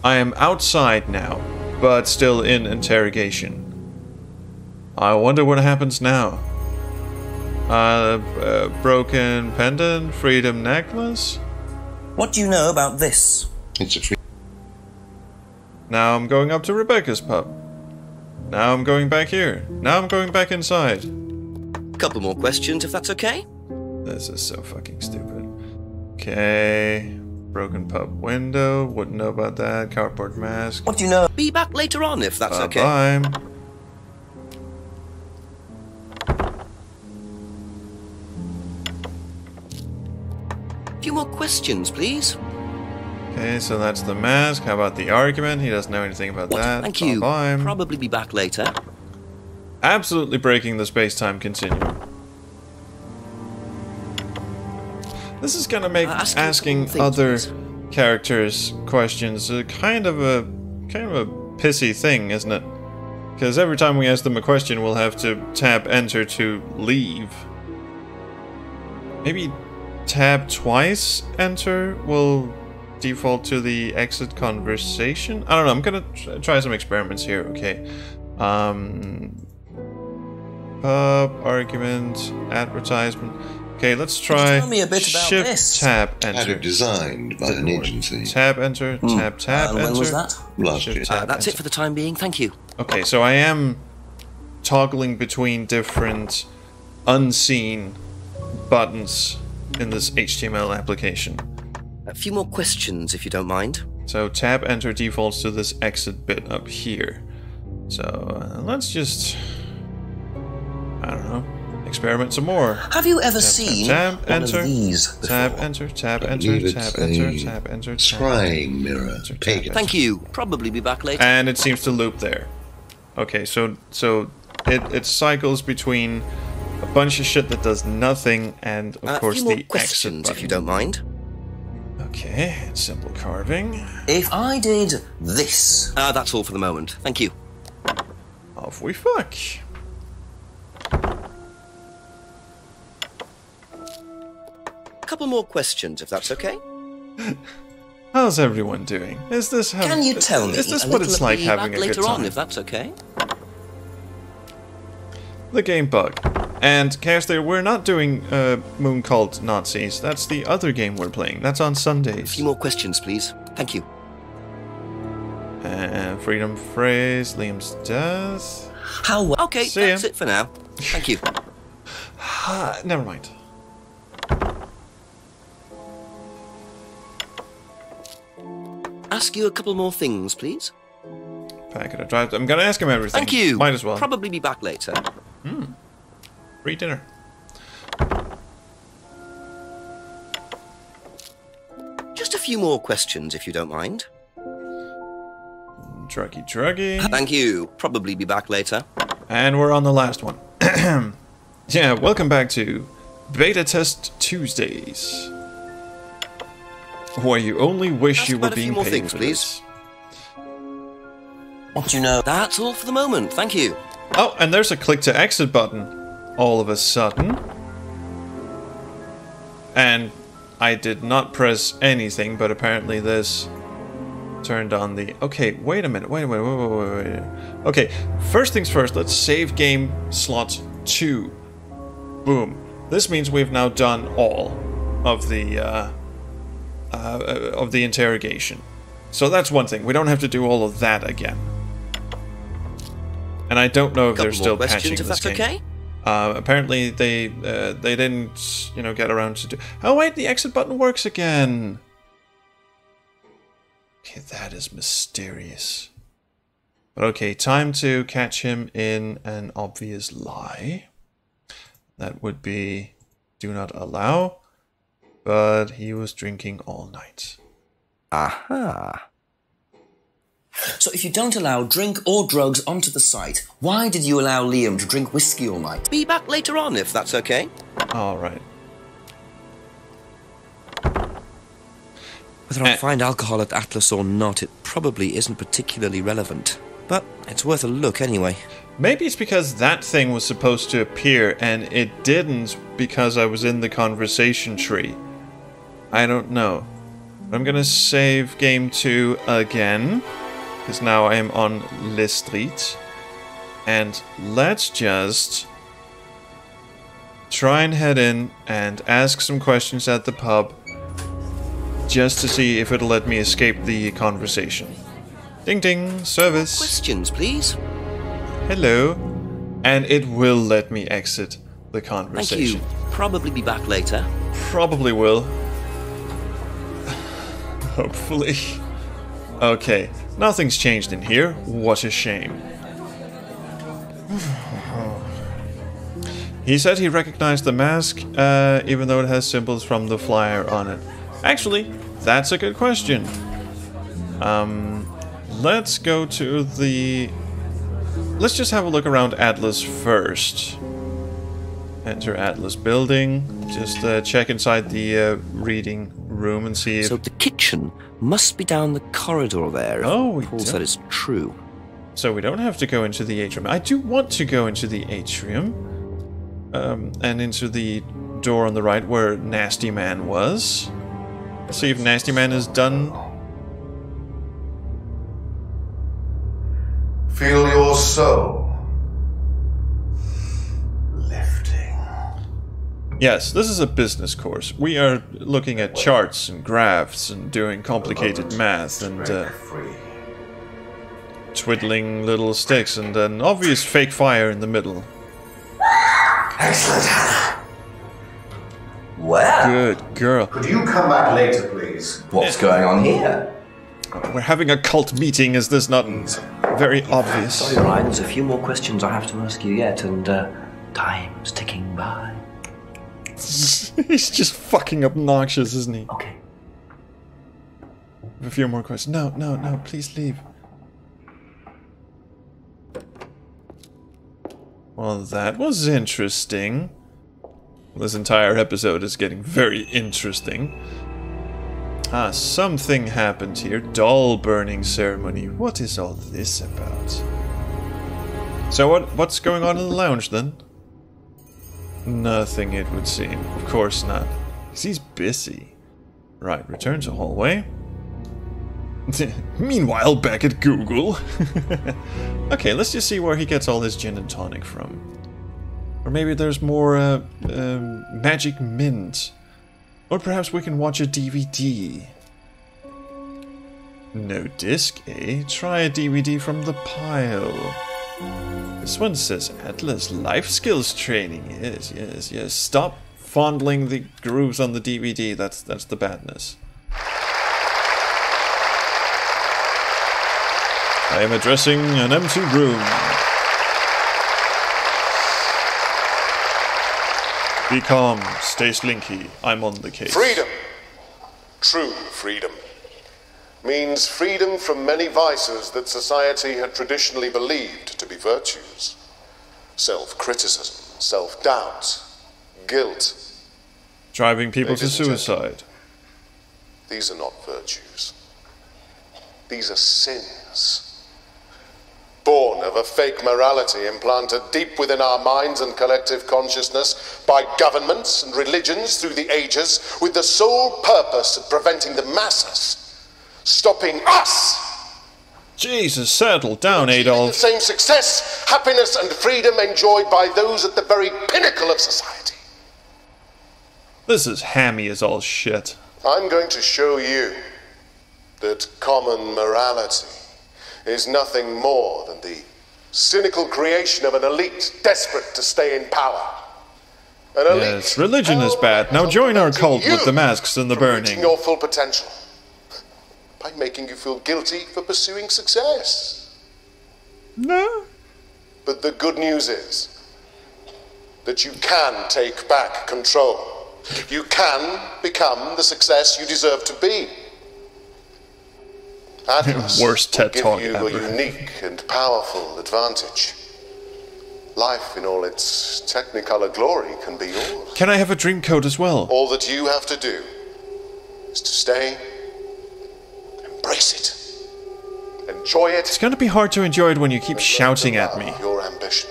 I am outside now, but still in interrogation. I wonder what happens now. Broken pendant, freedom necklace. What do you know about this? It's a free... Now I'm going up to Rebecca's pub. Now I'm going back here. Now I'm going back inside. Couple more questions, if that's okay. This is so fucking stupid. Okay. Broken pub window. Wouldn't know about that. Cardboard mask. What do you know? Be back later on, if that's okay. Bye. A few more questions, please. Okay, so that's the mask. How about the argument? He doesn't know anything about that. Thank you. Bye. Probably be back later. Absolutely breaking the space-time continuum. This is gonna make asking other characters questions kind of a pissy thing, isn't it? Because every time we ask them a question, we'll have to tab enter to leave. Maybe tab twice enter will default to the exit conversation. I don't know. I'm gonna try some experiments here. Okay. Pub argument advertisement. Okay, let's try tell me a bit about shift this? tab Had enter. it designed by an agency. Tab enter, tab enter. When was that? Last Shift year. tab That's enter. it for the time being. Thank you. Okay, so I am toggling between different unseen buttons in this HTML application. A few more questions, if you don't mind. So tab enter defaults to this exit bit up here. So let's just, I don't know, experiment some more. Have you ever seen tab, one enter, of these before? tab, enter, tab, enter, tab, enter, tab, enter, scrying mirror. Thank you. Probably be back later. And it seems to loop there. Okay, so it cycles between a bunch of shit that does nothing and of course a few more the questions, exit if you don't mind. Okay, simple carving. If I did this... That's all for the moment. Thank you. Off we fuck. A couple more questions, if that's okay. How's everyone doing? Is this how? Can you tell me Is this a what it's little like Be having back a good later time? on, if that's okay. The game bug. And Chaos there, we're not doing Moon Cult Nazis. That's the other game we're playing. That's on A Sundays. few more questions, please. Thank you. Freedom phrase, Liam's death. How well... Okay, See that's ya. it for now. Thank you. Never mind. Ask you a couple more things, please. Packet of drive. I'm gonna ask him everything. Thank you. Might as well. Probably be back later. Free dinner. Just a few more questions, if you don't mind. Druggy. Thank you. Probably be back later. And we're on the last one. Yeah, welcome back to Beta Test Tuesdays. Where you only wish Ask you were about a few being more paid things, for please. this. What do you know? That's all for the moment. Thank you. Oh, and there's a click to exit button all of a sudden. And I did not press anything, but apparently this turned on the... Okay, wait a minute. Wait. Okay, first things first, let's save game slot 2. Boom. This means we've now done all of the interrogation. So that's one thing. We don't have to do all of that again. And I don't know if they're still patching if this that's game. okay. Apparently they didn't, get around to do... Oh wait, the exit button works again. Okay, that is mysterious. But okay, time to catch him in an obvious lie. That would be do not allow, but he was drinking all night. Aha. So if you don't allow drink or drugs onto the site, why did you allow Liam to drink whiskey all night? Be back later on, if that's okay. Alright. Whether I find alcohol at Atlas or not, it probably isn't particularly relevant. But it's worth a look anyway. Maybe it's because that thing was supposed to appear and it didn't because I was in the conversation tree. I don't know. I'm gonna save game 2 again, because now I am on Le Street. And let's just try and head in and ask some questions at the pub, just to see if it'll let me escape the conversation. Ding ding, service. Questions, please. Hello. And it will let me exit the Thank conversation. you. Probably be back later. Probably will. Hopefully. Okay, nothing's changed in here. What a shame. He said he recognized the mask, even though it has symbols from the flyer on it. Actually, that's a good question. Let's go to the... Let's just have a look around Atlas first. Enter Atlas building. Just check inside the reading room and see if... So the kitchen must be down the corridor there. Oh, we Paul don't. said it's true. So we don't have to go into the atrium. I do want to go into the atrium. And into the door on the right where Nasty Man was. Let's see if Nasty Man is done. Feel your soul lifting. Yes, this is a business course. We are looking at charts and graphs and doing complicated math and Free. twiddling little sticks and an obvious fake fire in the middle. Excellent, Hannah. Well, Good girl. could you come back later, please? What's going on here? We're having a cult meeting. Is this not very obvious. Sorry, Ryan, there's a few more questions I have to ask you yet, and time's ticking by. He's just fucking obnoxious, isn't he? Okay. A few more questions. No, no, no, please leave. Well, that was interesting. This entire episode is getting very interesting. Ah, something happened here. Doll burning ceremony. What is all this about? So what's going on in the lounge then? Nothing, it would seem. Of course not. 'Cause he's busy. Right, return to hallway. Meanwhile, back at Google. Okay, let's just see where he gets all his gin and tonic from. Or maybe there's more magic mint. Or perhaps we can watch a DVD. No disc, eh? Try a DVD from the pile. This one says Atlas Life Skills Training. Yes, yes, yes. Stop fondling the grooves on the DVD. That's the badness. I am addressing an empty room. Be calm, stay slinky. I'm on the case. Freedom, true freedom, means freedom from many vices that society had traditionally believed to be virtues. Self-criticism, self-doubt, guilt. Driving people to suicide. These are not virtues. These are sins. Born of a fake morality implanted deep within our minds and collective consciousness by governments and religions through the ages, with the sole purpose of preventing the masses, stopping us. Jesus, settle down, Adolf. The same success, happiness, and freedom enjoyed by those at the very pinnacle of society. This is hammy as all shit. I'm going to show you that common morality is nothing more than the cynical creation of an elite desperate to stay in power. An elite. Yes, religion is bad. Now join our cult with the masks and the burning. Reaching your full potential by making you feel guilty for pursuing success. No. But the good news is that you can take back control. You can become the success you deserve to be. Atlas Worst TED will talk give you ever. a unique and powerful advantage. Life in all its technicolor glory can be yours. Can I have a dream coat as well? All that you have to do is to stay, embrace it, enjoy it. It's gonna be hard to enjoy it when you keep and shouting learn at to me. love your ambition.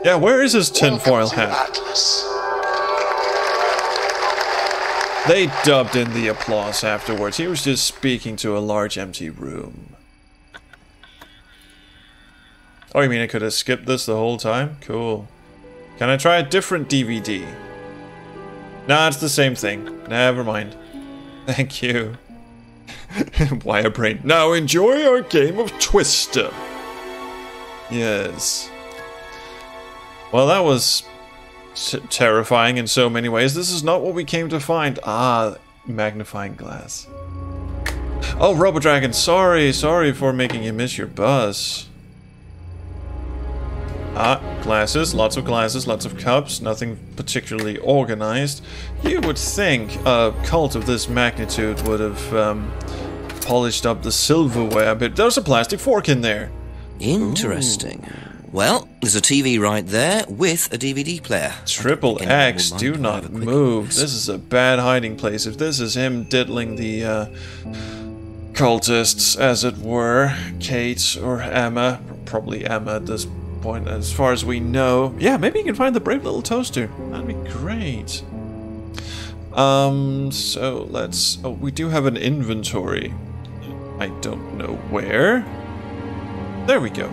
Yeah, where is his tinfoil Welcome to hat? Atlas. They dubbed in the applause afterwards. He was just speaking to a large empty room. Oh, you mean I could have skipped this the whole time? Cool. Can I try a different DVD? Nah, it's the same thing. Never mind. Thank you. Wirebrain. Now enjoy our game of Twister. Yes. Well, that was terrifying in so many ways. This is not what we came to find. Ah, magnifying glass. Oh, Robodragon, sorry for making you miss your bus. Ah, glasses, lots of cups, nothing particularly organized. You would think a cult of this magnitude would have polished up the silverware a bit. There's a plastic fork in there. Interesting. Ooh. Well, there's a TV right there with a DVD player. Triple X, do not move. This is a bad hiding place. If this is him diddling the cultists, as it were, Kate or Emma, probably Emma at this point, as far as we know. Yeah, maybe you can find the brave little toaster. That'd be great. So let's... Oh, we do have an inventory. I don't know where. There we go.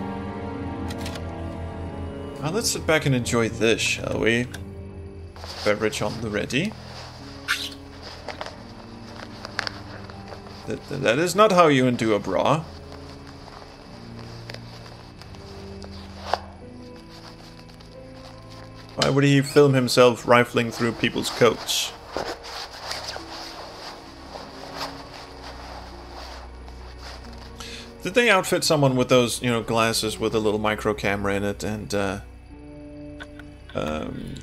Now let's sit back and enjoy this, shall we? Beverage on the ready. That is not how you undo a bra. Why would he film himself rifling through people's coats? Did they outfit someone with those, you know, glasses with a little micro camera in it, and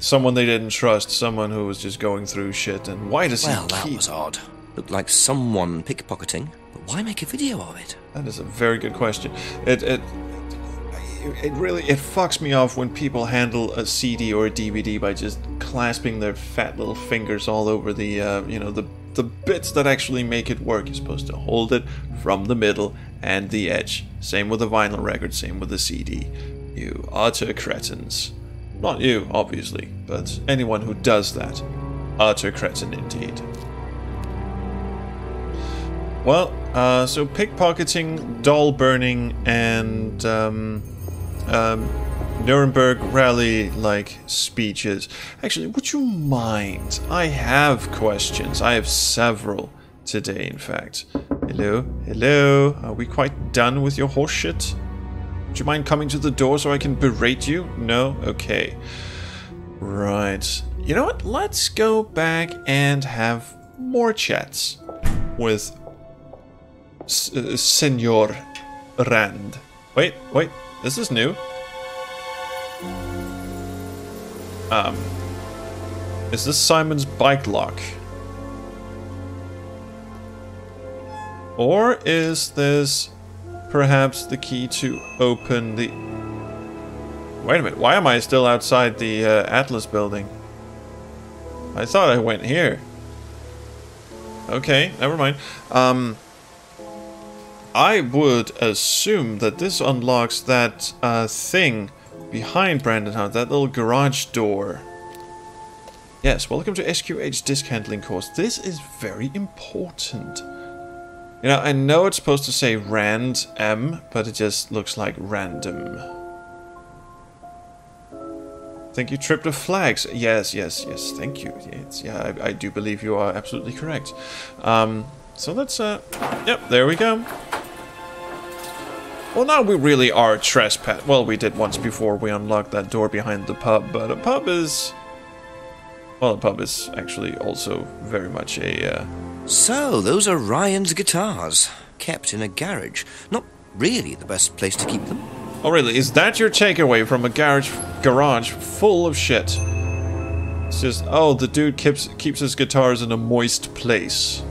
someone they didn't trust, someone who was just going through shit, and why does he keep... Well, that was odd. Looked like someone pickpocketing, but why make a video of it? That is a very good question. It really fucks me off when people handle a CD or a DVD by just clasping their fat little fingers all over the you know, the bits that actually make it work. You're supposed to hold it from the middle and the edge. Same with the vinyl record, same with the CD. You utter cretins. Not you, obviously, but anyone who does that. Utter cretin indeed. Well, so pickpocketing, doll burning, and Nuremberg rally-like speeches. Actually, would you mind? I have questions. I have several today, in fact. Hello? Hello? Are we quite done with your horse shit? Would you mind coming to the door so I can berate you? No? Okay. Right. You know what? Let's go back and have more chats with Senor Rand. Wait. This is new. Is this Simon's bike lock? Or is this perhaps the key to open the... Wait a minute, why am I still outside the Atlas building? I thought I went here. Okay, never mind. I would assume that this unlocks that thing behind Brandon House, that little garage door. Yes, welcome to SQH disc handling course. This is very important. You know, I know it's supposed to say Rand M, but it just looks like random. I think you tripped a flag. Yes, thank you. Yeah, I do believe you are absolutely correct. So let's, yep, there we go. Well, now we really are trespass. Well, we did once before we unlocked that door behind the pub, but a pub is... Well, a pub is actually also very much a, So, those are Ryan's guitars, kept in a garage. Not really the best place to keep them. Oh, really? Is that your takeaway from a garage full of shit? It's just, oh, the dude keeps his guitars in a moist place.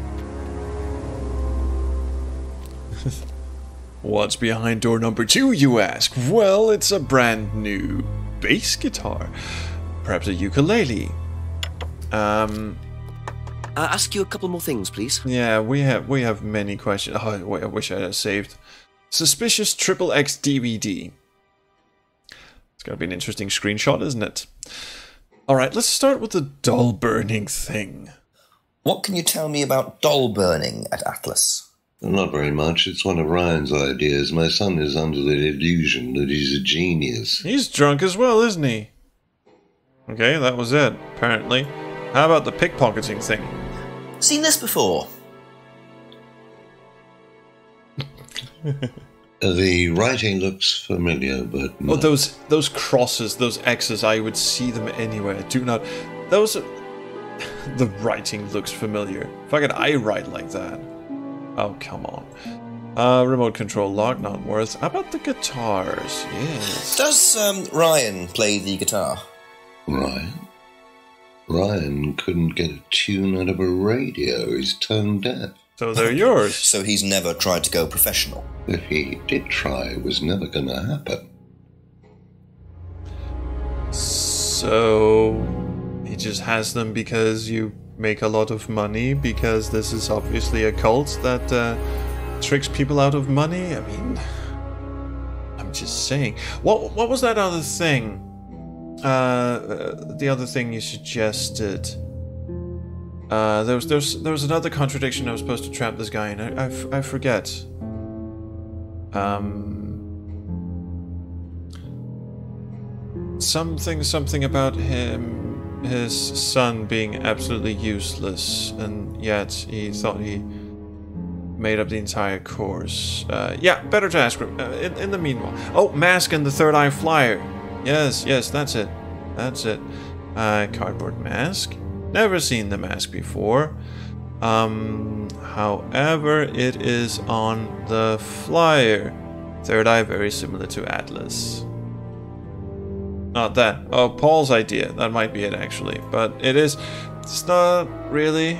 What's behind door number 2, you ask? Well, it's a brand new bass guitar. Perhaps a ukulele. Ask you a couple more things, please. Yeah, we have many questions. Oh, wait, I wish I had saved. Suspicious XXX DVD. It's gotta be an interesting screenshot, isn't it? Alright, let's start with the doll burning thing. What can you tell me about doll burning at Atlas? Not very much. It's one of Ryan's ideas. My son is under the illusion that he's a genius. He's drunk as well, isn't he? Okay, that was it, apparently. How about the pickpocketing thing? Seen this before? The writing looks familiar, but no. Oh, those crosses, those X's, I would see them anywhere. Do not... Those are... The writing looks familiar. Fucking I write like that. Oh, come on. Remote control lock, not worth. How about the guitars? Yes. Does Ryan play the guitar? Ryan couldn't get a tune out of a radio. He's tone deaf. So they're yours. So he's never tried to go professional? If he did try, it was never going to happen. So he just has them because you make a lot of money, because this is obviously a cult that tricks people out of money? I mean, I'm just saying. What was that other thing? The other thing you suggested. There was another contradiction I was supposed to trap this guy in. I forget. Something about his son being absolutely useless, and yet he thought he made up the entire course. Yeah, better to ask him. In the meanwhile, oh, Mask and the Third Eye Flyer. Yes, that's it. Cardboard mask. Never seen the mask before. However, it is on the flyer. Third eye, very similar to Atlas. Not that. Oh, Paul's idea. That might be it, actually. But it is... It's not really...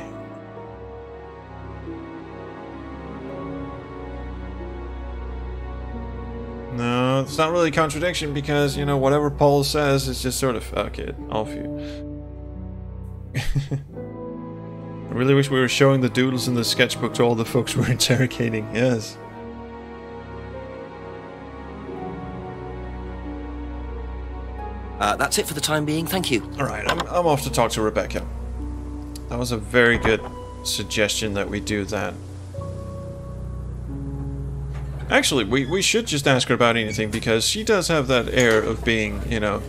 No, it's not really a contradiction because, you know, whatever Paul says is just sort of... Fuck it. Off you. I really wish we were showing the doodles in the sketchbook to all the folks we're interrogating. Yes. That's it for the time being, thank you. Alright, I'm off to talk to Rebecca. That was a very good suggestion that we do that. Actually, we should just ask her about anything, because she does have that air of being, you know,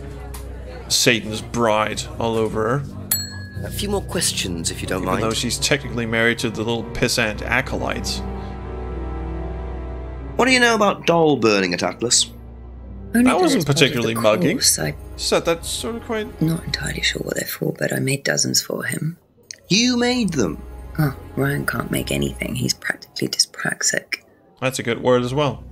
Satan's bride all over her. A few more questions, if you don't Even mind. though she's technically married to the little pissant acolytes. What do you know about doll burning at Atlas? Only That wasn't particularly muggy. I'm So that's sort of quite... not entirely sure what they're for, but I made dozens for him. You made them. Oh, Ryan can't make anything. He's practically dyspraxic. That's a good word as well.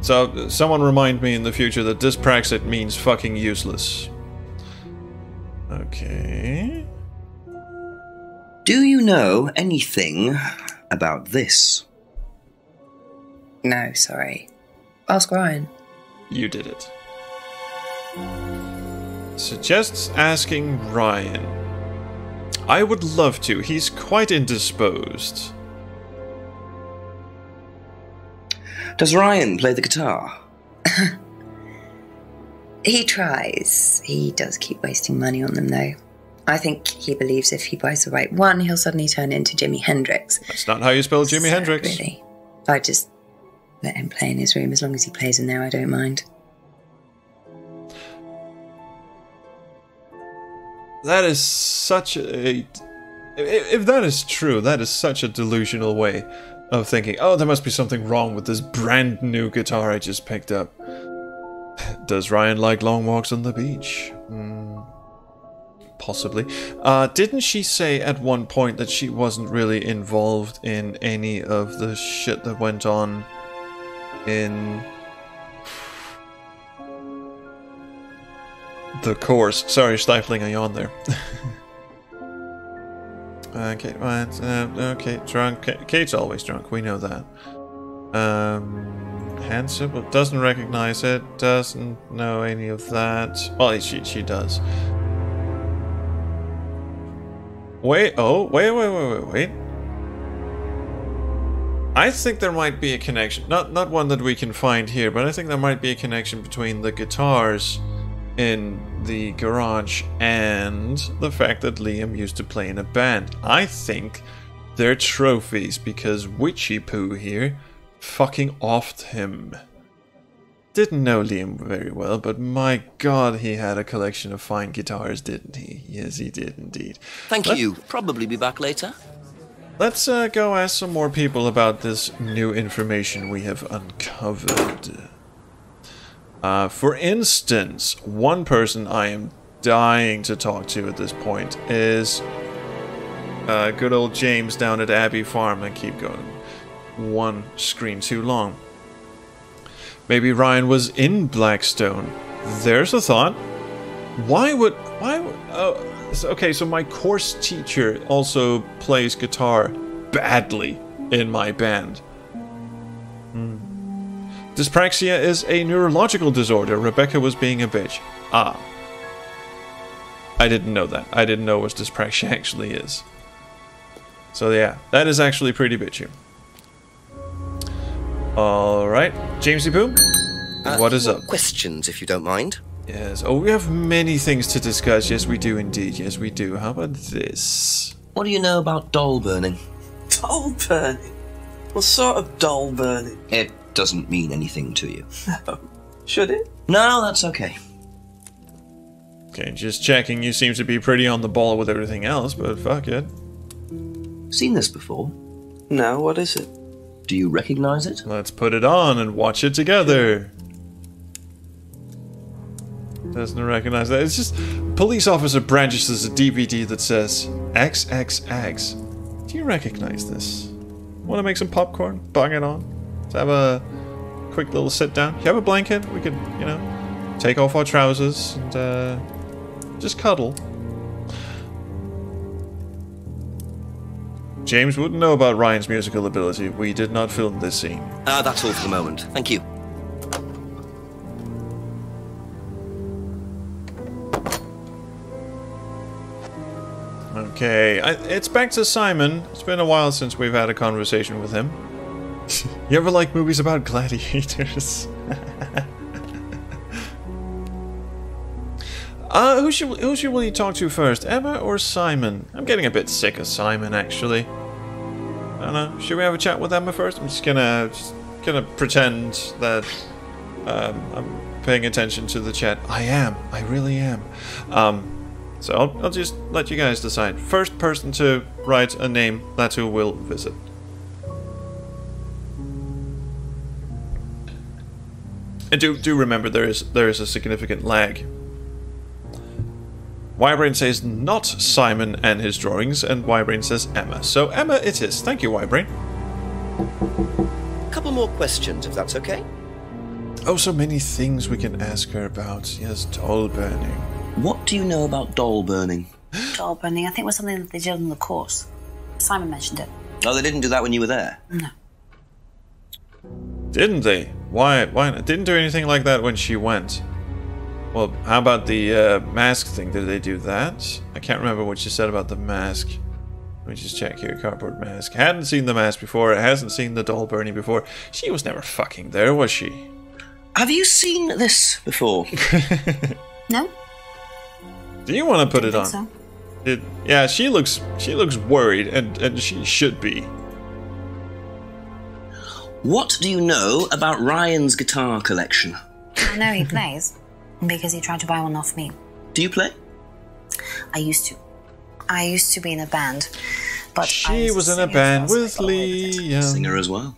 So, someone remind me in the future that dyspraxic means fucking useless. Okay... Do you know anything about this? No, sorry. Ask Ryan. You did it. Suggests asking Ryan. I would love to. He's quite indisposed. Does Ryan play the guitar? He tries. He does keep wasting money on them, though. I think he believes if he buys the right one, he'll suddenly turn into Jimi Hendrix. That's not how you spell Jimi Hendrix. Really. I just let him play in his room. As long as he plays in there, I don't mind. That is such a... If that is true, that is such a delusional way of thinking, oh, there must be something wrong with this brand new guitar I just picked up. Does Ryan like long walks on the beach? Possibly. Didn't she say at one point that she wasn't really involved in any of the shit that went on in the course? Sorry, stifling a yawn there. Okay, right. Okay, drunk. Kate's always drunk. We know that. Hand symbol doesn't recognize it. Doesn't know any of that. Well, she does. Wait. Oh, wait. I think there might be a connection. Not one that we can find here, but I think there might be a connection between the guitars in the garage and the fact that Liam used to play in a band. I think they're trophies because Witchy Poo here fucking offed him. Didn't know Liam very well, but my god, he had a collection of fine guitars, didn't he? Yes, he did indeed. Thank you. Probably be back later. Let's go ask some more people about this new information we have uncovered. For instance, one person I am dying to talk to at this point is good old James down at Abbey Farm. I keep going one screen too long. Maybe Ryan was in Blackstone. There's a thought. Why would okay, so my course teacher also plays guitar badly in my band. Dyspraxia is a neurological disorder. Rebecca was being a bitch. Ah. I didn't know that. I didn't know what dyspraxia actually is. So yeah, that is actually pretty bitchy. Alright, Jamesy Poo, what is up? Questions, if you don't mind. Yes, oh, we have many things to discuss. Yes, we do indeed. Yes, we do. How about this? What do you know about doll burning? Doll burning? What sort of doll burning? It doesn't mean anything to you. Should it? No, that's okay. Okay, just checking. You seem to be pretty on the ball with everything else, but fuck it. Seen this before? No, what is it? Do you recognize it? Let's put it on and watch it together. Doesn't recognize that. It's just police officer brandishes a DVD that says XXX. Do you recognize this? Want to make some popcorn? Bung it on. Let's have a quick little sit down. You have a blanket? We could, you know, take off our trousers and just cuddle. James wouldn't know about Ryan's musical ability. We did not film this scene. That's all for the moment. Thank you. Okay, it's back to Simon. It's been a while since we've had a conversation with him. You ever like movies about gladiators? Who should we talk to first, Emma or Simon? I'm getting a bit sick of Simon, actually. I don't know. Should we have a chat with Emma first? I'm just gonna pretend that I'm paying attention to the chat. I am. I really am. So I'll just let you guys decide. First person to write a name, that's who we'll visit. And do remember there is a significant lag. Ybrain says not Simon and his drawings, and Ybrain says Emma. So Emma it is. Thank you, Ybrain. A couple more questions, if that's okay. Oh, so many things we can ask her about. Yes, doll burning. What do you know about doll burning? Doll burning, I think, was something that they did on the course. Simon mentioned it. Oh, they didn't do that when you were there? No. Didn't they? Why not? Didn't do anything like that when she went. Well, how about the mask thing? Did they do that? I can't remember what she said about the mask. Let me just check here. Cardboard mask. Hadn't seen the mask before. Hasn't seen the doll burning before. She was never fucking there, was she? Have you seen this before? No. Do you want to put it on? So. Yeah, she looks worried, and she should be. What do you know about Ryan's guitar collection? I know he plays, because he tried to buy one off me. Do you play? I used to. I used to be in a band, but she was in a band with Liam. Singer as well.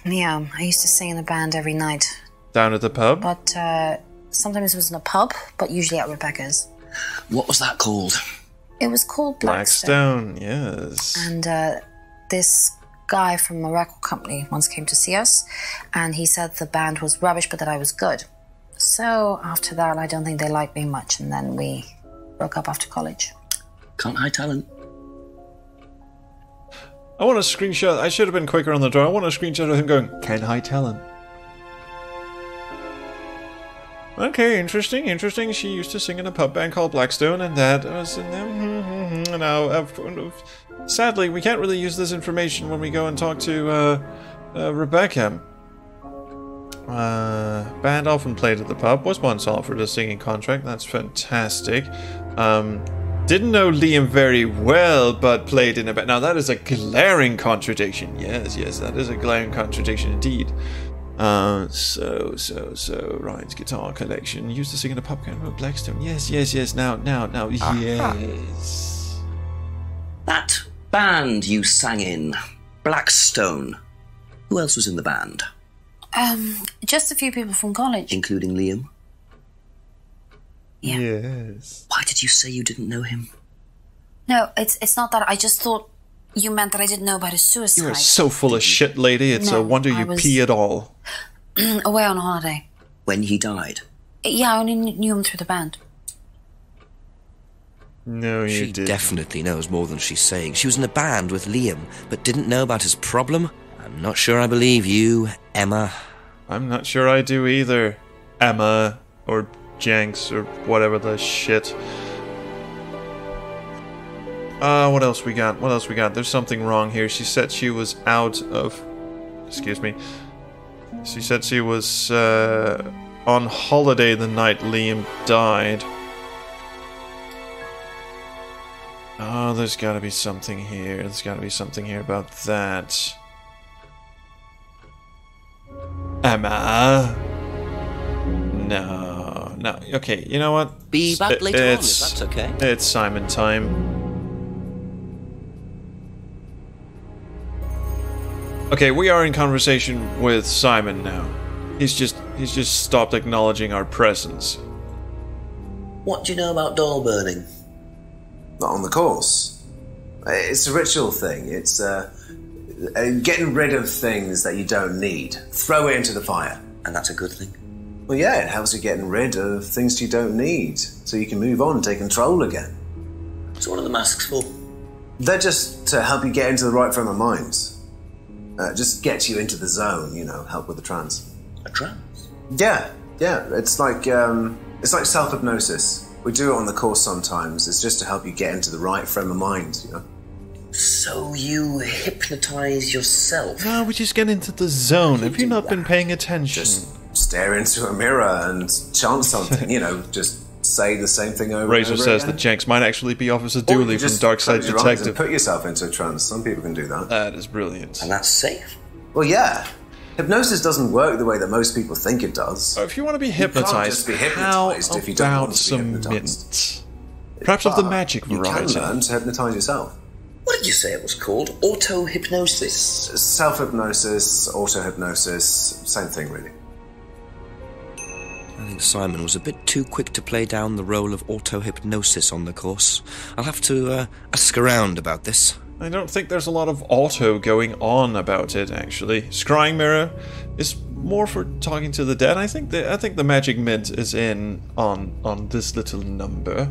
Yeah, I used to sing in a band every night. Down at the pub? But sometimes it was in a pub, but usually at Rebecca's. What was that called? It was called Blackstone, yes. And this guy from a record company once came to see us, and he said the band was rubbish, but that I was good. So after that, I don't think they liked me much, and then we broke up after college. Can't hide talent. I want a screenshot. I should have been quicker on the draw. I want a screenshot of him going, "Can't hide talent." Okay, interesting. She used to sing in a pub band called Blackstone, and that was in them. Now, sadly, we can't really use this information when we go and talk to Rebecca. Band often played at the pub. Was once offered a singing contract. That's fantastic. Didn't know Liam very well, but played in a band. Now, that is a glaring contradiction. Yes, that is a glaring contradiction indeed. So, Ryan's guitar collection. Used to sing in a pub band with Blackstone. Yes. Now, yes. That band you sang in, Blackstone. Who else was in the band? Just a few people from college. Including Liam? Yeah. Yes. Why did you say you didn't know him? No, it's not that. I just thought you meant that I didn't know about his suicide. You're so full of shit, lady. It's a wonder you pee at all. Away on holiday. When he died? Yeah, I only knew him through the band. No, you didn't. She definitely knows more than she's saying. She was in a band with Liam, but didn't know about his problem. I'm not sure I believe you, Emma. I'm not sure I do either, Emma, or Jenks, or whatever the shit. What else we got? There's something wrong here. She said she was out of... Excuse me. She said she was on holiday the night Liam died. Oh, there's gotta be something here. There's gotta be something here about that. Emma? No. Okay, you know what? Be back later on, if that's okay. It's Simon time. Okay, we are in conversation with Simon now. He's just stopped acknowledging our presence. What do you know about doll burning? Not on the course. It's a ritual thing. It's getting rid of things that you don't need. Throw it into the fire. And that's a good thing? Well, yeah, it helps you getting rid of things you don't need, so you can move on and take control again. So what are the masks for? They're just to help you get into the right frame of mind. Just get you into the zone, you know, help with the trance. A trance? Yeah. It's like self-hypnosis. We do it on the course sometimes. It's just to help you get into the right frame of mind, you know. So you hypnotise yourself? No, we just get into the zone. Have you not been paying attention? Just stare into a mirror and chant something, you know, just say the same thing over Razor and over says again. that Jenks might actually be Officer Dooley from Dark Side Detective. Put yourself into a trance. Some people can do that. That is brilliant. And that's safe? Well, yeah. Hypnosis doesn't work the way that most people think it does. If you want to be hypnotized, how if you don't about want to be some hypnotized? mint? Perhaps of the magic variety. You can learn to hypnotize yourself. What did you say it was called? Auto-hypnosis? Self-hypnosis, auto-hypnosis, same thing really. I think Simon was a bit too quick to play down the role of auto-hypnosis on the course. I'll have to ask around about this. I don't think there's a lot of auto going on about it, actually. Scrying mirror is more for talking to the dead. I think the magic mint is in on this little number.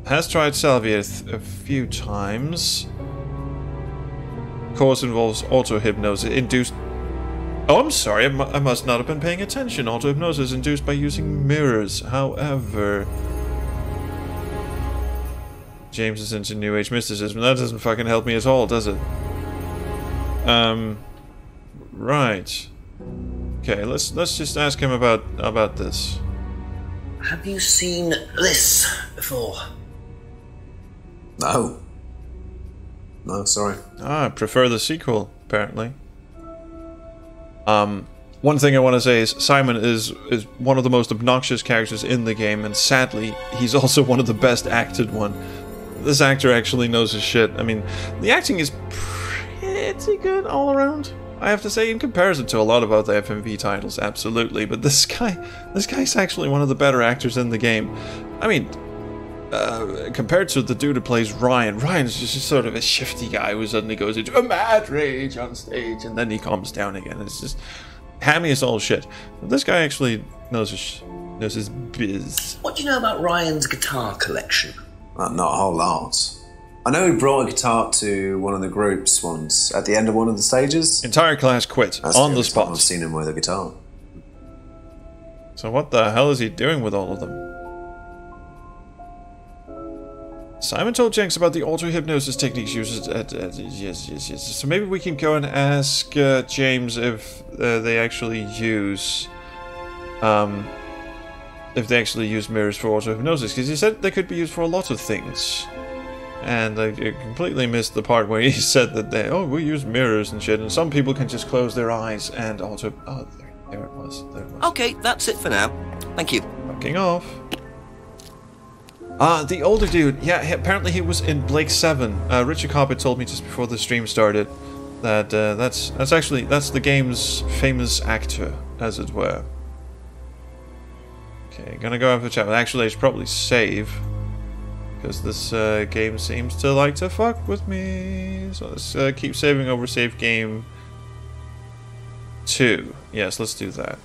Has tried Salviath a few times. Course involves auto-hypnosis induced... Oh, I'm sorry, I must not have been paying attention. Auto-hypnosis induced by using mirrors. However... James is into New Age mysticism. That doesn't fucking help me at all, does it? Right. Okay, let's just ask him about this. Have you seen this before? No, sorry. I prefer the sequel, apparently. One thing I want to say is Simon is one of the most obnoxious characters in the game, and sadly, he's also one of the best acted one. This actor actually knows his shit. I mean, the acting is pretty good all around, I have to say, in comparison to a lot of other FMV titles, absolutely. But this guy's actually one of the better actors in the game. I mean, compared to the dude who plays Ryan's just sort of a shifty guy who suddenly goes into a mad rage on stage and then he calms down again. It's just hammy as all shit. But this guy actually knows his biz. What do you know about Ryan's guitar collection? Not a whole lot. I know he brought a guitar to one of the groups once, at the end of one of the stages. Entire class quit, on the spot. I've seen him with a guitar. So what the hell is he doing with all of them? Simon told Jenks about the auto-hypnosis techniques used yes. So maybe we can go and ask James if they actually use... if they actually use mirrors for auto-hypnosis, because he said they could be used for a lot of things. And I completely missed the part where he said that we use mirrors and shit, and some people can just close their eyes and auto... Oh, there it was. Okay, that's it for now. Thank you. Fucking off. The older dude, yeah, apparently he was in Blake 7. Richard Coppett told me just before the stream started that that's the game's famous actor, as it were. Okay, gonna go have a chat. Actually, I should probably save, because this game seems to like to fuck with me. So let's keep saving over save game 2. Yes, let's do that.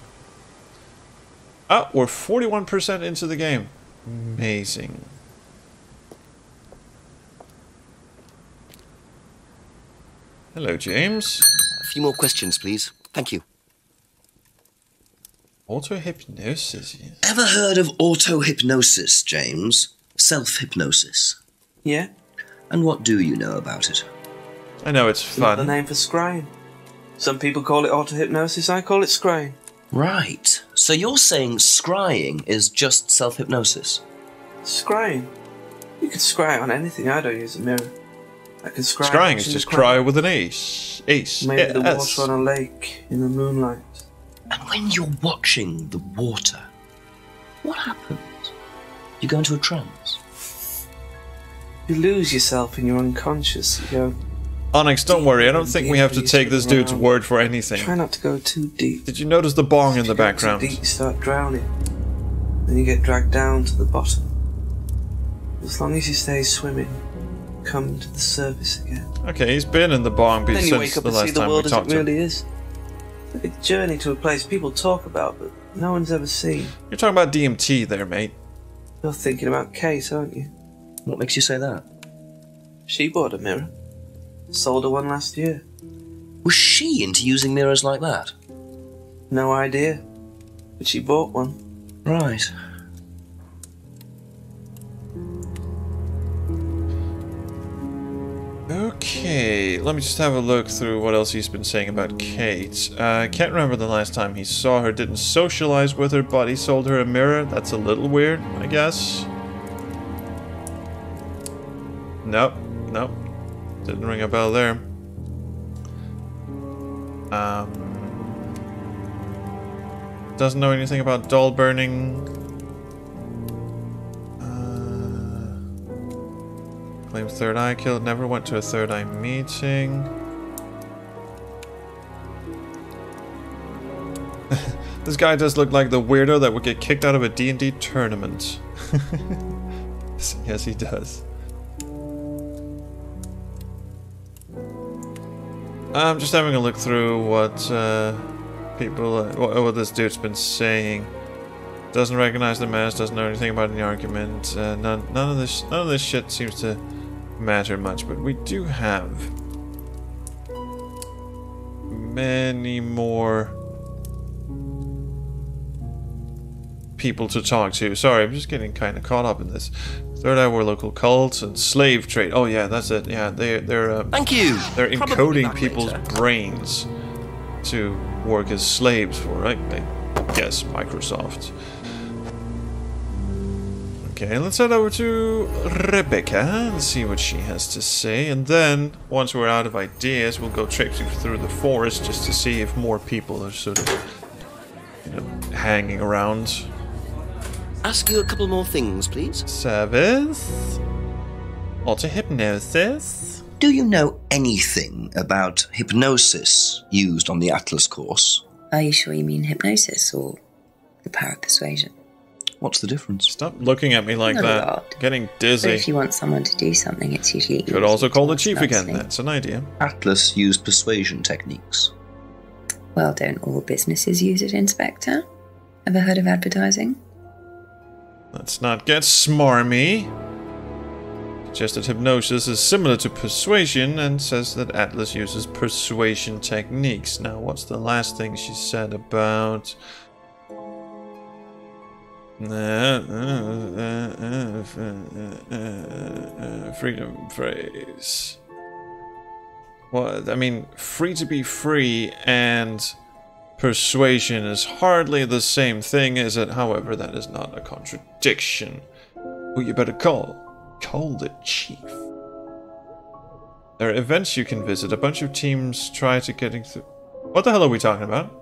We're 41% into the game. Amazing. Hello, James. A few more questions, please. Thank you. Auto-hypnosis, yes. Ever heard of auto-hypnosis, James? Self-hypnosis? Yeah. And what do you know about it? I know it's fun. Another name for scrying. Some people call it auto-hypnosis, I call it scrying. Right. So you're saying scrying is just self-hypnosis? Scrying? You can scry on anything. I don't use a mirror. I can scry. Scrying is just cry with an ace. Maybe the water on a lake in the moonlight. And when you're watching the water, what happens? You go into a trance. You lose yourself and you're unconscious. You go... Onyx, don't worry. I don't think we have to take this dude's word for anything. Try not to go too deep. Did you notice the bong in the background? Too deep, you start drowning. Then you get dragged down to the bottom. As long as you stay swimming, come to the surface again. Okay, he's been in the bong Then you since wake up the and see last the time we world as it talked to him. really is. A journey to a place people talk about, but no one's ever seen. You're talking about DMT there, mate. You're thinking about Kate, aren't you? What makes you say that? She bought a mirror. Sold her one last year. Was she into using mirrors like that? No idea. But she bought one. Right. Okay, let me just have a look through what else he's been saying about Kate. Can't remember the last time he saw her, didn't socialize with her, but he sold her a mirror. That's a little weird, I guess. Nope, nope. Didn't ring a bell there. Doesn't know anything about doll burning. Claims third eye killed, never went to a third eye meeting. This guy does look like the weirdo that would get kicked out of a D&D tournament. Yes, he does. I'm just having a look through what what this dude's been saying. Doesn't recognize the mask, doesn't know anything about any argument. None of this shit seems to matter much, but we do have many more people to talk to. Sorry, I'm just getting kind of caught up in this. Third Eye were local cults and slave trade. Oh yeah, that's it. Yeah, they're Thank you. They're encoding people's brains to work as slaves for, right? I guess Microsoft. Okay, let's head over to Rebecca and see what she has to say. And then, once we're out of ideas, we'll go traipsing through the forest just to see if more people are sort of, you know, hanging around. Ask you a couple more things, please. Service? Auto-hypnosis? Do you know anything about hypnosis used on the Atlas course? Are you sure you mean hypnosis or the power of persuasion? What's the difference? Stop looking at me like Not a that. lot. Getting dizzy. But if you want someone to do something, it's usually Could also call the towards chief again. nicely. That's an idea. Atlas used persuasion techniques. Well, don't all businesses use it, Inspector? Ever heard of advertising? Let's not get smarmy. Suggested hypnosis is similar to persuasion and says that Atlas uses persuasion techniques. Now, what's the last thing she said about... freedom phrase. What? I mean, free to be free and persuasion is hardly the same thing, is it? However, that is not a contradiction. Who you better call? Call the chief. There are events you can visit. A bunch of teams try to getting through. What the hell are we talking about?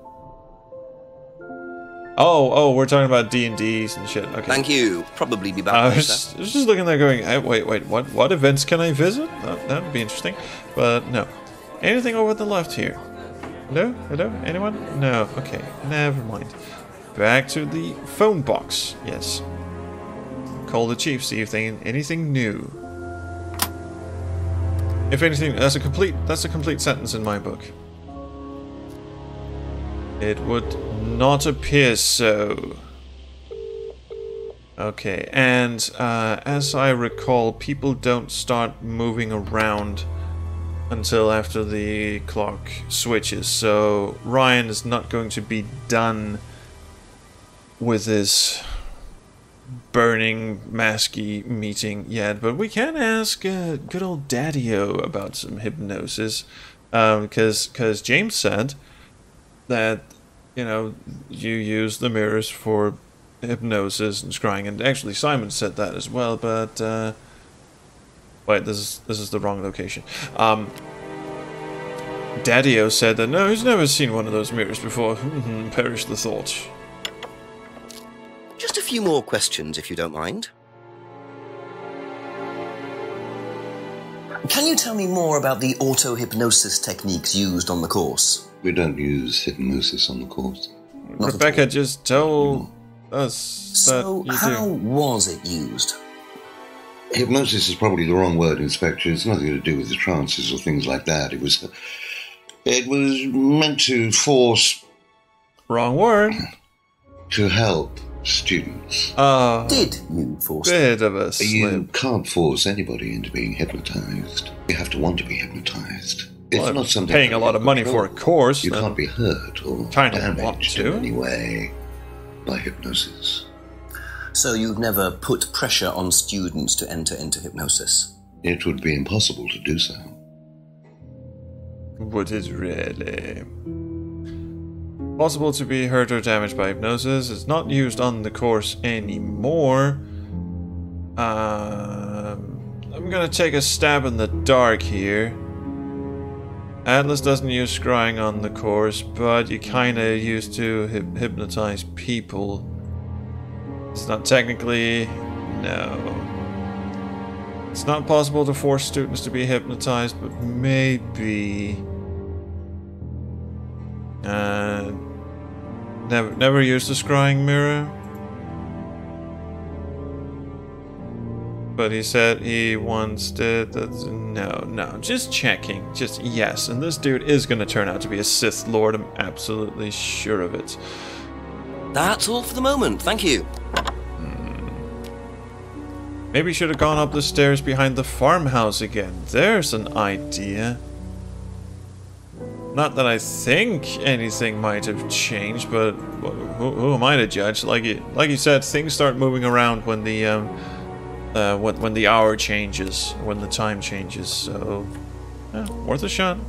Oh, we're talking about D&Ds and shit. Okay. Thank you. Probably be back I later. was just looking there going, hey, wait, what events can I visit? That would be interesting. But no. Anything over the left here? Hello? Hello? Anyone? No. Okay. Never mind. Back to the phone box. Yes. Call the chief, see if they anything new. If anything, that's a complete sentence in my book. It would not appear so. Okay, and as I recall, people don't start moving around until after the clock switches, so Ryan is not going to be done with his burning masky meeting yet, but we can ask good old Daddy-O about some hypnosis, because James said that, you know, you use the mirrors for hypnosis and scrying, and actually Simon said that as well, but wait, this is the wrong location. Daddy-O said that no, he's never seen one of those mirrors before. Perish the thought. Just a few more questions, if you don't mind. Can you tell me more about the auto-hypnosis techniques used on the course? We don't use hypnosis on the course. Rebecca just told So, how was it used? Hypnosis is probably the wrong word, Inspector. It's nothing to do with the trances or things like that. It was meant to force... Wrong word. To help students. Did you force bit of a slip. You can't force anybody into being hypnotized. You have to want to be hypnotized. It's not something paying a lot of money for a course. You can't be hurt or damaged in any way by hypnosis. So you've never put pressure on students to enter into hypnosis? It would be impossible to do so. Would it really? Possible to be hurt or damaged by hypnosis. It's not used on the course anymore. I'm gonna take a stab in the dark here. Atlas doesn't use scrying on the course, but you kinda used to hypnotize people. It's not technically... no. It's not possible to force students to be hypnotized, but maybe... never used the scrying mirror. But he said he once did. That's, no, just checking. Just yes. And this dude is going to turn out to be a Sith Lord. I'm absolutely sure of it. That's all for the moment. Thank you. Maybe should have gone up the stairs behind the farmhouse again. There's an idea. Not that I think anything might have changed, but who am I to judge? Like you said, things start moving around when the when the hour changes, when the time changes. So, yeah, worth a shot.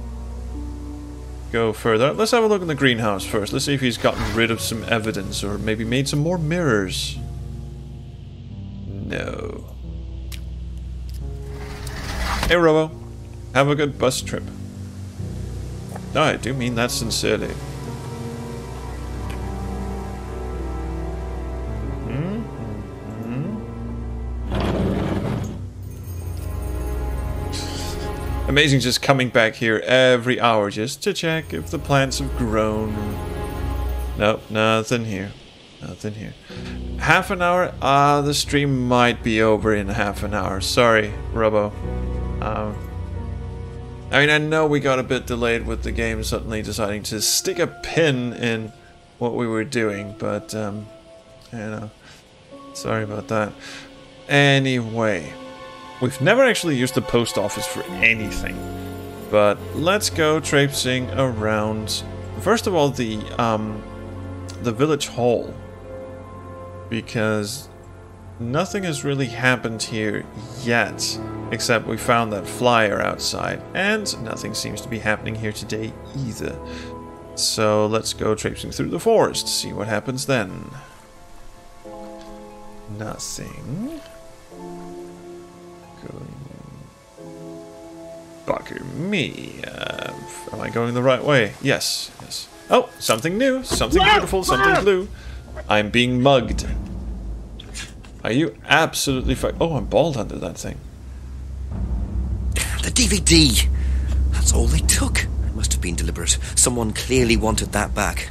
Go further. Let's have a look in the greenhouse first. Let's see if he's gotten rid of some evidence, or maybe made some more mirrors. No. Hey, Robo. Have a good bus trip. No, I do mean that sincerely. Amazing just coming back here every hour just to check if the plants have grown. Nope, nothing here. Nothing here. Half an hour? The stream might be over in half an hour. Sorry, Robo. I mean, I know we got a bit delayed with the game suddenly deciding to stick a pin in what we were doing, but, you know, sorry about that. Anyway, we've never actually used the post office for anything, but let's go traipsing around, first of all, the village hall, because nothing has really happened here yet. Except we found that flyer outside, and nothing seems to be happening here today either. So let's go traipsing through the forest, see what happens then. Nothing. Bugger me. Am I going the right way? Yes, yes. Oh, something new, something beautiful, something blue. I'm being mugged. Are you absolutely oh, I'm bald under that thing. The DVD! That's all they took. It must have been deliberate. Someone clearly wanted that back.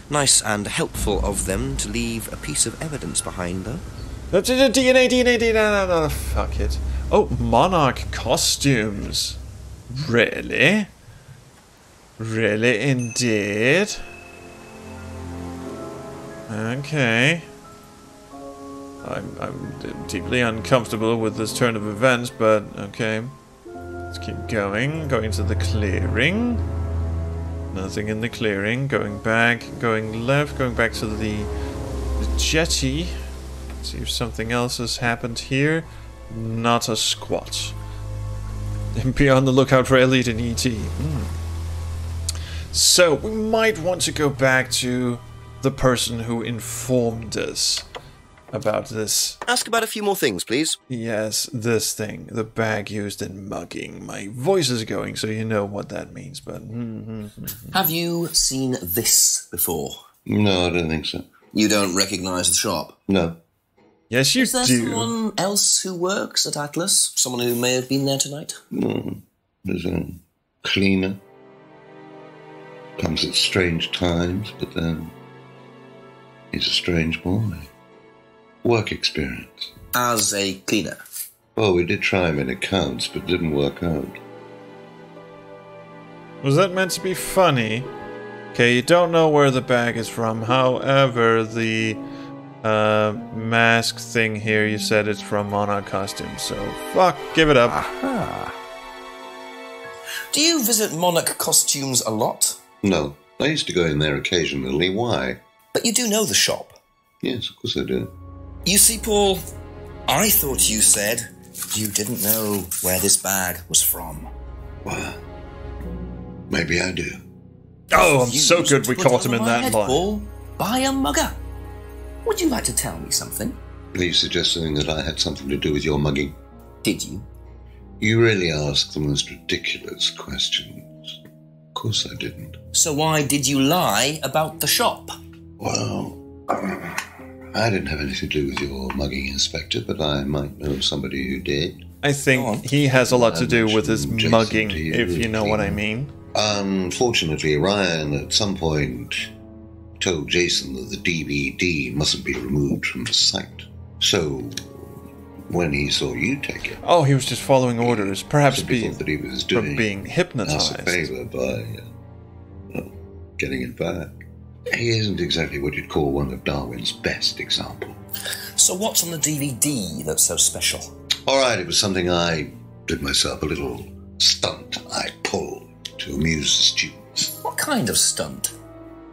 Nice and helpful of them to leave a piece of evidence behind, though. DNA, no, fuck it. Oh, Monarch costumes. Really? Really indeed? Okay. I'm deeply uncomfortable with this turn of events, but okay. Let's keep going. Going to the clearing. Nothing in the clearing. Going back. Going left. Going back to the jetty. Let's see if something else has happened here. Not a squat. Be on the lookout for Elite and ET. So, we might want to go back to the person who informed us about this. Ask about a few more things, please. Yes, this thing. The bag used in mugging. My voice is going, so you know what that means, but... Have you seen this before? No, I don't think so. You don't recognise the shop? No. Yes, you do. Is there someone else who works at Atlas? Someone who may have been there tonight? No. There's a cleaner. Comes at strange times, but then... He's a strange boy. Work experience. As a cleaner? Well, we did try him in accounts, but it didn't work out. Was that meant to be funny? Okay, you don't know where the bag is from. However, the mask thing here, you said it's from Monarch Costumes. So, fuck, give it up. Aha. Do you visit Monarch Costumes a lot? No. I used to go in there occasionally. Why? But you do know the shop? Yes, of course I do. You see, Paul, I thought you said you didn't know where this bag was from. Well, maybe I do. Oh, I'm so good we caught him in that line. Paul, by a mugger. Would you like to tell me something? Are you suggesting that I had something to do with your mugging? Did you? You really ask the most ridiculous questions. Of course I didn't. So why did you lie about the shop? Well, I didn't have anything to do with your mugging, Inspector, but I might know somebody who did. I think he has a lot to do with his mugging, if you know what I mean. Unfortunately, Ryan at some point told Jason that the DVD mustn't be removed from the site. So, when he saw you take it... Oh, he was just following orders, perhaps that he was doing from being hypnotized. Us a favour by getting it back. He isn't exactly what you'd call one of Darwin's best examples. So what's on the DVD that's so special? All right, it was something I did myself, a little stunt I pulled to amuse the students. What kind of stunt?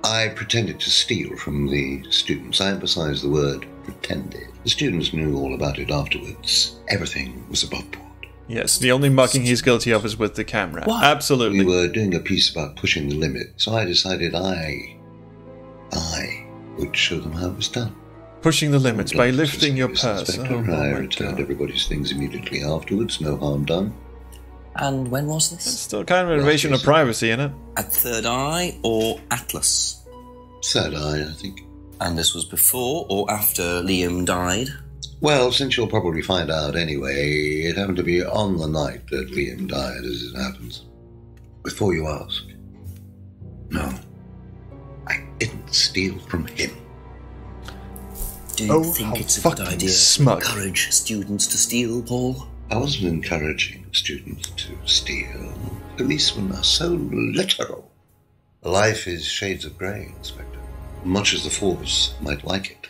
I pretended to steal from the students. I emphasize the word pretended. The students knew all about it afterwards. Everything was above board. Yes, the only mugging he's guilty of is with the camera. What? Absolutely. We were doing a piece about pushing the limit, so I decided I would show them how it was done. Pushing the limits by lifting your purse. I returned everybody's things immediately afterwards, no harm done. And when was this? It's still kind of an invasion of privacy, isn't it? At Third Eye or Atlas? Third Eye, I think. And this was before or after Liam died? Well, since you'll probably find out anyway, it happened to be on the night that Liam died, as it happens. Before you ask, no, I didn't steal from him. Do you think it's a good idea to encourage students to steal, Paul? I wasn't encouraging students to steal. Policemen are so literal. Life is shades of grey, Inspector. Much as the Force might like it,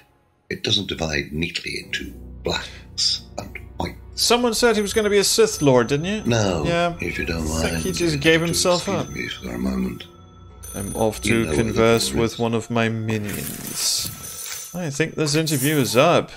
it doesn't divide neatly into blacks and whites. Someone said he was going to be a Sith Lord, didn't you? No, yeah. If you don't mind. I think he just gave himself up. Me for a moment. I'm off to converse with one of my minions. I think this interview is up.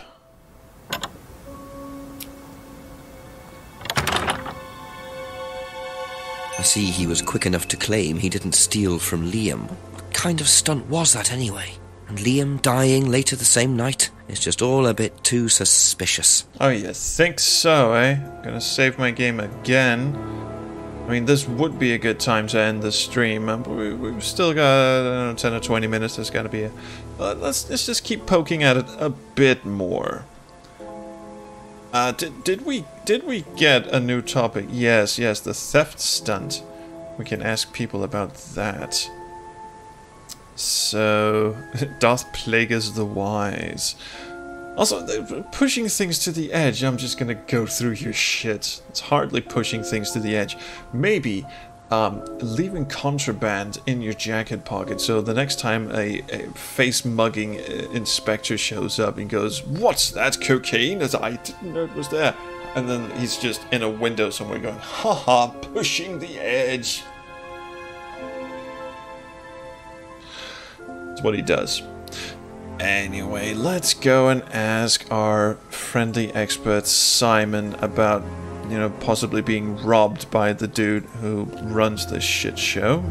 I see he was quick enough to claim he didn't steal from Liam. What kind of stunt was that anyway? And Liam dying later the same night? It's just all a bit too suspicious. Oh, you think so, eh? Gonna save my game again. I mean, this would be a good time to end the stream. We've still got 10 or 20 minutes. There's got to be a... let's just keep poking at it a bit more. Did we get a new topic? Yes, the theft stunt. We can ask people about that. So, doth plague us the wise. Also, pushing things to the edge, I'm just gonna go through your shit. It's hardly pushing things to the edge. Maybe leaving contraband in your jacket pocket, so the next time a face-mugging inspector shows up and goes, "What's that, cocaine?" As I didn't know it was there. And then he's just in a window somewhere going, "Haha, pushing the edge." That's what he does. Anyway, let's go and ask our friendly expert Simon about, possibly being robbed by the dude who runs this shit show.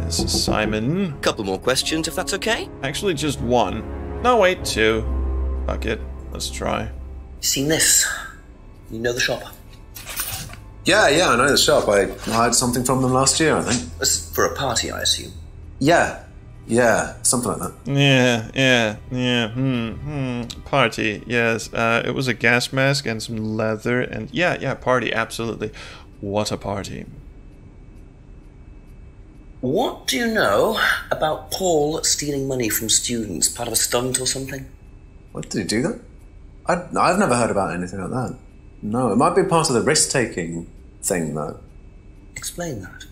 This is Simon. Couple more questions, if that's okay? Actually, just one. No, wait, two. Fuck it. Let's try. You seen this? You know the shop? Yeah, I know the shop. I hired something from them last year, I think. For a party, I assume. Yeah, something like that. Yeah. Party, yes. It was a gas mask and some leather and yeah, party, absolutely. What a party. What do you know about Paul stealing money from students? Part of a stunt or something? What, did he do that? I've never heard about anything like that. No, it might be part of the risk-taking thing, though. Explain that.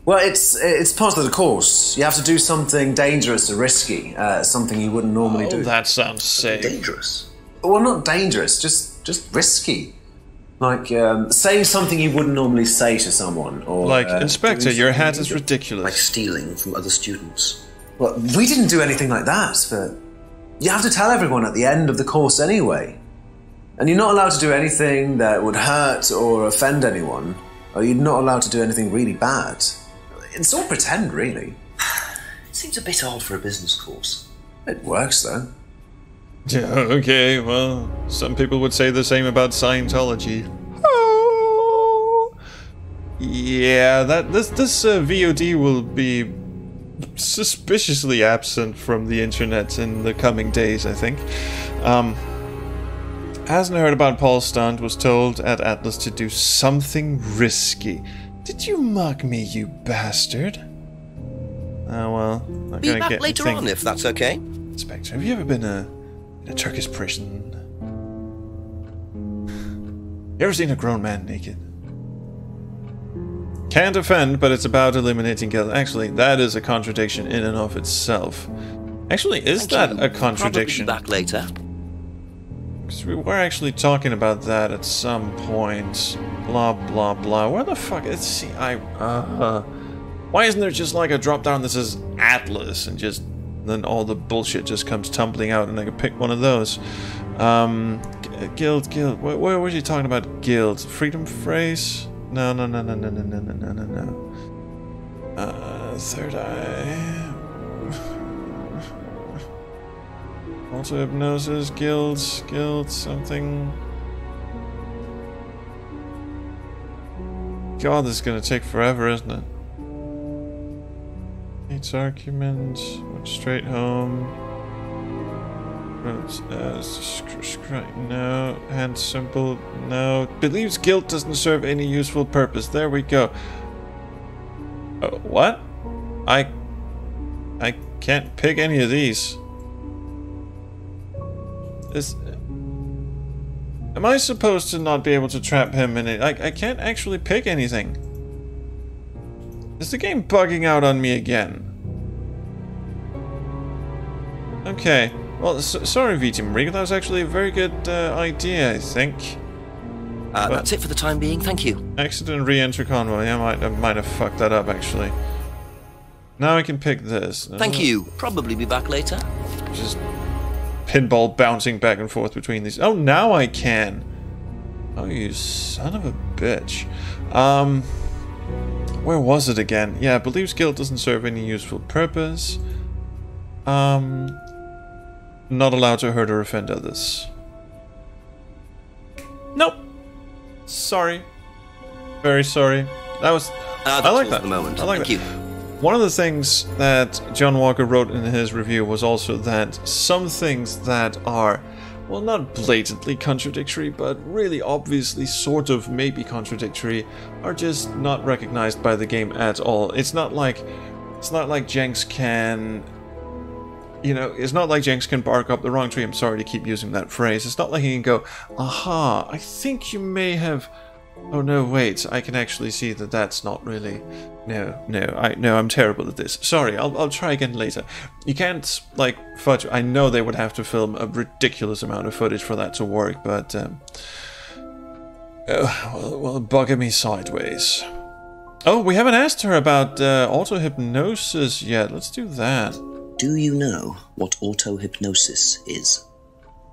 Well, it's part of the course. You have to do something dangerous or risky, something you wouldn't normally do. That sounds safe. Dangerous? Well, not dangerous, just risky. Like, saying something you wouldn't normally say to someone, or... Like, Inspector, your hat is ridiculous. Like stealing from other students. Well, we didn't do anything like that, but... You have to tell everyone at the end of the course anyway. And you're not allowed to do anything that would hurt or offend anyone, or you're not allowed to do anything really bad. It's all pretend, really. It seems a bit odd for a business course. It works, though. Yeah, okay, well, some people would say the same about Scientology. Oh. Yeah, this VOD will be suspiciously absent from the internet in the coming days, I think. Hasn't heard about Paul's stunt, was told at Atlas to do something risky. Did you mock me, you bastard? Oh well, not Be gonna back get later anything. on, if that's okay. Inspector, have you ever been in a Turkish prison? You ever seen a grown man naked? Can't offend, but it's about eliminating guilt. Actually, that is a contradiction in and of itself. Actually, is that a contradiction? Probably back later. Because we were actually talking about that at some point. Blah, blah, blah. Where the fuck? Let's see. Why isn't there just like a drop down that says Atlas and just then all the bullshit just comes tumbling out and I can pick one of those? Guild. Where was you talking about guild? Freedom phrase? No. Third eye. Also hypnosis, guild, something. God, this is gonna take forever, isn't it? Kate's argument, went straight home. No. Hand symbol, no. Believes guilt doesn't serve any useful purpose. There we go. What? I can't pick any of these. Am I supposed to not be able to trap him in it? I can't actually pick anything. Is the game bugging out on me again? Okay. Well, sorry, VT Marie. That was actually a very good idea, I think. That's it for the time being. Thank you. Accident re-enter convoy. I might have fucked that up, actually. Now I can pick this. Thank you. Probably be back later. Just pinball bouncing back and forth between these. Oh, now I can. Oh, you son of a bitch. Where was it again? Yeah, believes guilt doesn't serve any useful purpose. Not allowed to hurt or offend others. Nope. Sorry. Very sorry. That was... I like that. The moment. I like Thank that. you. One of the things that John Walker wrote in his review was also that some things that are, well, not blatantly contradictory, but really obviously sort of maybe contradictory, are just not recognized by the game at all. It's not like Jenks can... You know, it's not like Jenks can bark up the wrong tree. I'm sorry to keep using that phrase. It's not like he can go, aha, I think you may have... Oh no, wait, I can actually see that that's not really... No, I'm terrible at this. Sorry, I'll try again later. You can't, like, fudge... I know they would have to film a ridiculous amount of footage for that to work, but... well, bugger me sideways. Oh, we haven't asked her about auto-hypnosis yet. Let's do that. Do you know what auto-hypnosis is?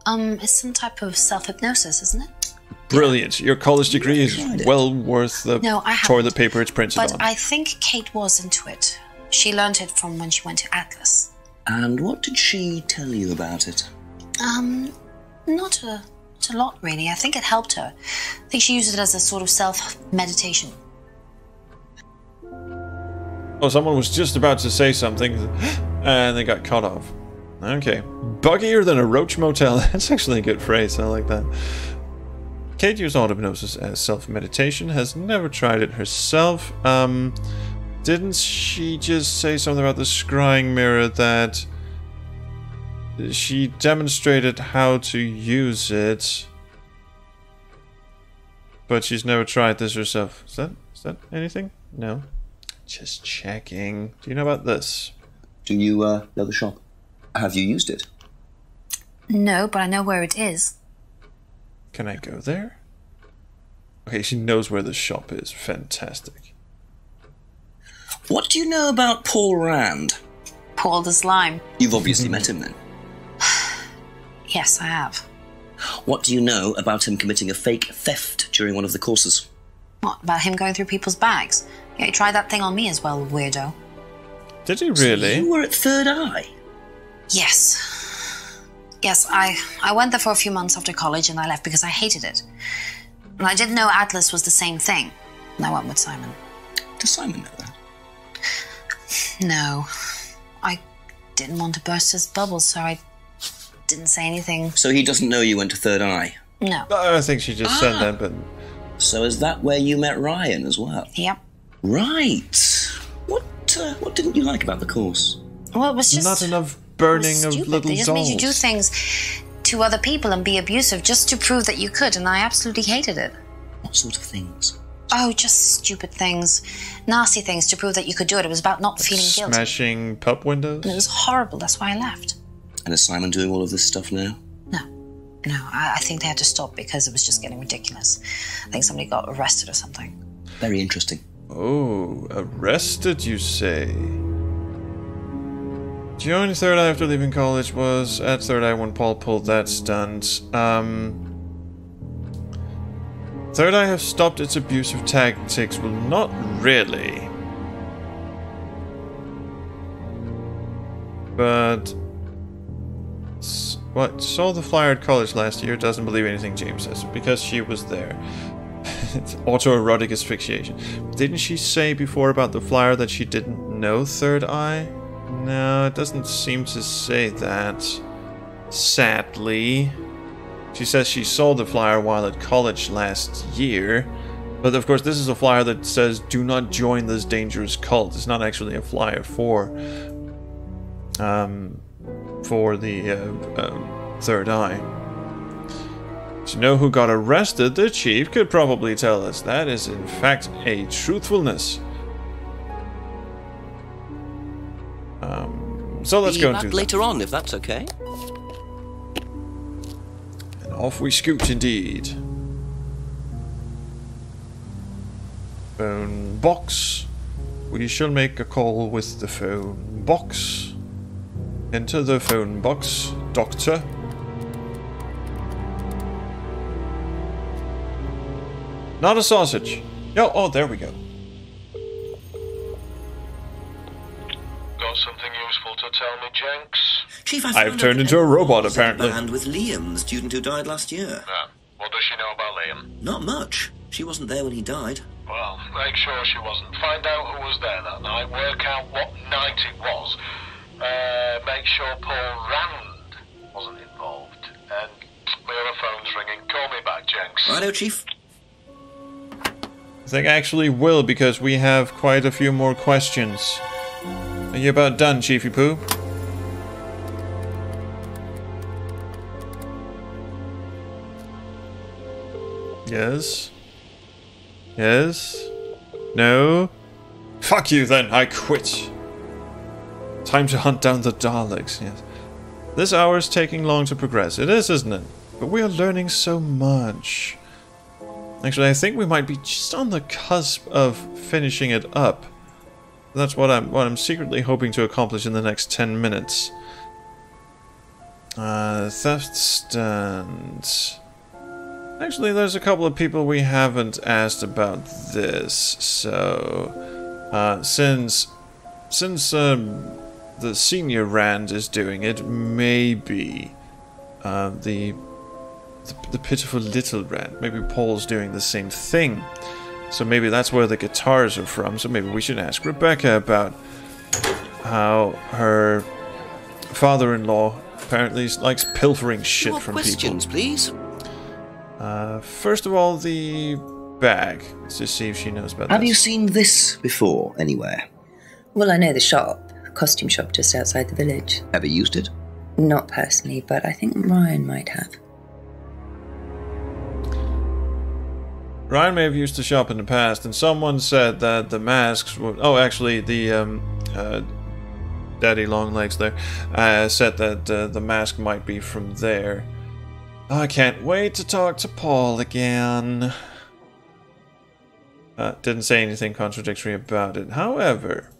It's some type of self-hypnosis, isn't it? Brilliant. Your college degree is well worth the toilet paper it's printed on. But I think Kate was into it. She learned it from when she went to Atlas. And what did she tell you about it? Not a lot, really. I think it helped her. I think she used it as a sort of self-meditation. Oh, someone was just about to say something, and they got cut off. Okay. Buggier than a roach motel. That's actually a good phrase. I like that. Kate used auto-hypnosis as self-meditation, has never tried it herself. Didn't she just say something about the scrying mirror that she demonstrated how to use it, but she's never tried this herself? Is that anything? No. Just checking. Do you know about this? Do you know the shop? Have you used it? No, but I know where it is. Can I go there? Okay, she knows where the shop is. Fantastic. What do you know about Paul Rand? Paul the Slime. You've obviously met him then. Yes, I have. What do you know about him committing a fake theft during one of the courses? What, about him going through people's bags? Yeah, he tried that thing on me as well, weirdo. Did he really? So you were at Third Eye? Yes. Yes, I went there for a few months after college and I left because I hated it. And I didn't know Atlas was the same thing. And I went with Simon. Does Simon know that? No. I didn't want to burst his bubble, so I didn't say anything. So he doesn't know you went to Third Eye? No. I think she just said that, but... So is that where you met Ryan as well? Yep. Right. What didn't you like about the course? Well, it was just... Not enough burning of little dolls. They just made you do things to other people and be abusive just to prove that you could, and I absolutely hated it. What sort of things? Oh, just stupid things. Nasty things to prove that you could do it. It was about not feeling guilty. Smashing pub windows? And it was horrible. That's why I left. And is Simon doing all of this stuff now? No, I think they had to stop because it was just getting ridiculous. I think somebody got arrested or something. Very interesting. Oh, arrested, you say? Joining Third Eye after leaving college, was at Third Eye when Paul pulled that stunt. Third Eye have stopped its abusive tactics. Well, not really. But... What? Saw the flyer at college last year, doesn't believe anything James says, because she was there. It's autoerotic asphyxiation. Didn't she say before about the flyer that she didn't know Third Eye? No, it doesn't seem to say that. Sadly. She says she saw the flyer while at college last year. But of course this is a flyer that says do not join this dangerous cult. It's not actually a flyer for the Third Eye. To know who got arrested, the chief could probably tell us. That is in fact a truthfulness. So let's go and do that. Later on, if that's okay. And off we scoot indeed. Phone box. We shall make a call with the phone box. Enter the phone box, Doctor. Not a sausage. Yo, oh, there we go. Got something useful to tell me, Jenks? Chief, I've turned into a robot, apparently. And with Liam, the student who died last year. Yeah. What does she know about Liam? Not much. She wasn't there when he died. Well, make sure she wasn't. Find out who was there that night. Work out what night it was. Make sure Paul Rand wasn't involved. And my other phone's ringing. Call me back, Jenks. Righto, Chief. I think I actually will, because we have quite a few more questions. Are you about done, Chiefy Poo? Yes? Yes? No? Fuck you then, I quit. Time to hunt down the Daleks, yes. This hour is taking long to progress. It is, isn't it? But we are learning so much. Actually, I think we might be just on the cusp of finishing it up. That's what I'm secretly hoping to accomplish in the next 10 minutes. Theft stand. Actually, there's a couple of people we haven't asked about this. So, since the senior Rand is doing it, maybe the pitiful little Rand. Maybe Paul's doing the same thing. So maybe that's where the guitars are from. So maybe we should ask Rebecca about how her father-in-law apparently likes pilfering shit More from questions, people. Please. First of all, the bag. Let's just see if she knows about Have this. you seen this before, anywhere? Well, I know the shop, costume shop just outside the village. Ever used it? Not personally, but I think Ryan might have. Ryan may have used the shop in the past, and someone said that the masks were... Oh, actually, the Daddy Longlegs there said that the mask might be from there. I can't wait to talk to Paul again. Didn't say anything contradictory about it. However...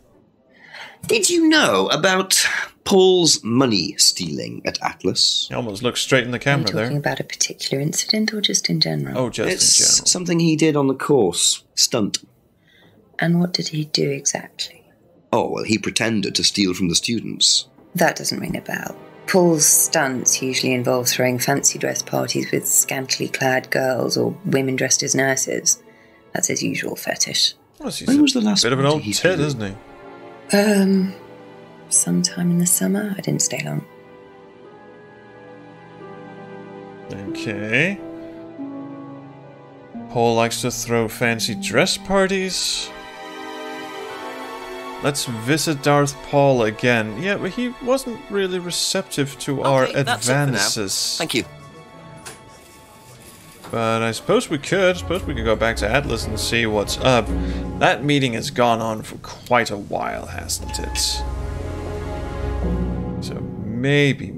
Did you know about Paul's money stealing at Atlas? He almost looked straight in the camera there. Are you talking about a particular incident or just in general? Oh, just It's in general. something he did on the course. Stunt. And what did he do exactly? Oh, well, he pretended to steal from the students. That doesn't ring a bell. Paul's stunts usually involve throwing fancy dress parties with scantily clad girls or women dressed as nurses. That's his usual fetish. Well, he's When was the last bit of an party old he tit, threw? isn't he? Sometime in the summer. I didn't stay long. Okay. Paul likes to throw fancy dress parties. Let's visit Darth Paul again. Yeah, but he wasn't really receptive to our That's it for now. advances. Thank you. But I suppose we could. Go back to Atlas and see what's up. That meeting has gone on for quite a while, hasn't it? So maybe.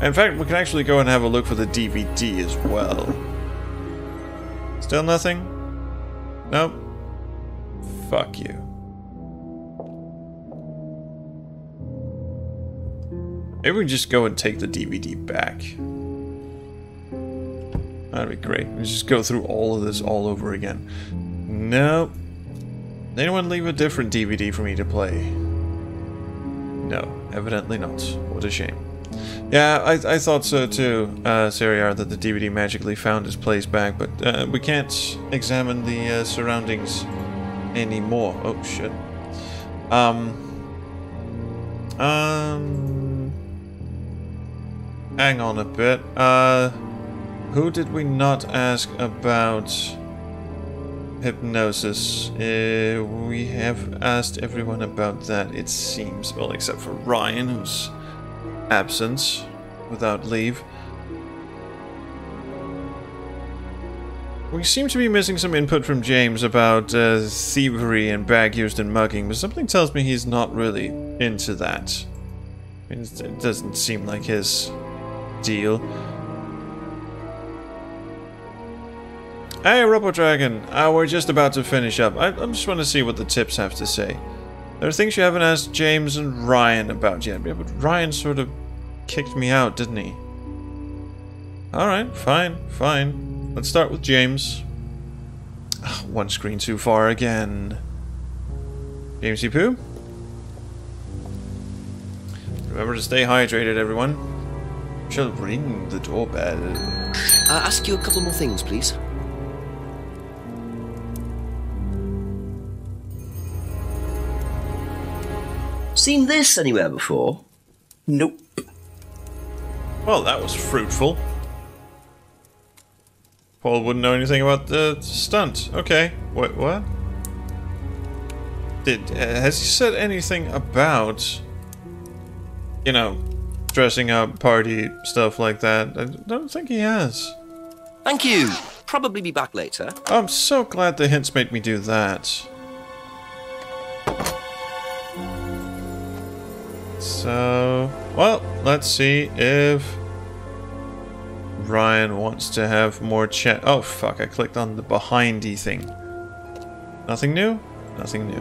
In fact, we can actually go and have a look for the DVD as well. Still nothing? Nope. Fuck you. Maybe we just go and take the DVD back. That'd be great. We just go through all of this all over again. Nope. Anyone leave a different DVD for me to play? No, evidently not. What a shame. Yeah, I thought so too, Seriar, that the DVD magically found its place back, but we can't examine the surroundings anymore. Oh shit. Hang on a bit. Who did we not ask about hypnosis? We have asked everyone about that, it seems. Well, except for Ryan, who's absent without leave. We seem to be missing some input from James about thievery and bag used in mugging, but something tells me he's not really into that. I mean, it doesn't seem like his deal. Hey, Robo Dragon, we're just about to finish up. I just want to see what the tips have to say. There are things you haven't asked James and Ryan about yet, but Ryan sort of kicked me out, didn't he? Alright, fine. Let's start with James. One screen too far again. Jamesy Poo? Remember to stay hydrated, everyone. Shall ring the doorbell. Ask you a couple more things, please. Seen this anywhere before? Nope. Well, that was fruitful. Paul wouldn't know anything about the stunt. Okay. Wait, what? Has he said anything about, you know, dressing up, party, stuff like that? I don't think he has. Thank you. Probably be back later. I'm so glad the hints made me do that. So, well, let's see if Ryan wants to have more chat. Oh, fuck, I clicked on the behindy thing. Nothing new? Nothing new.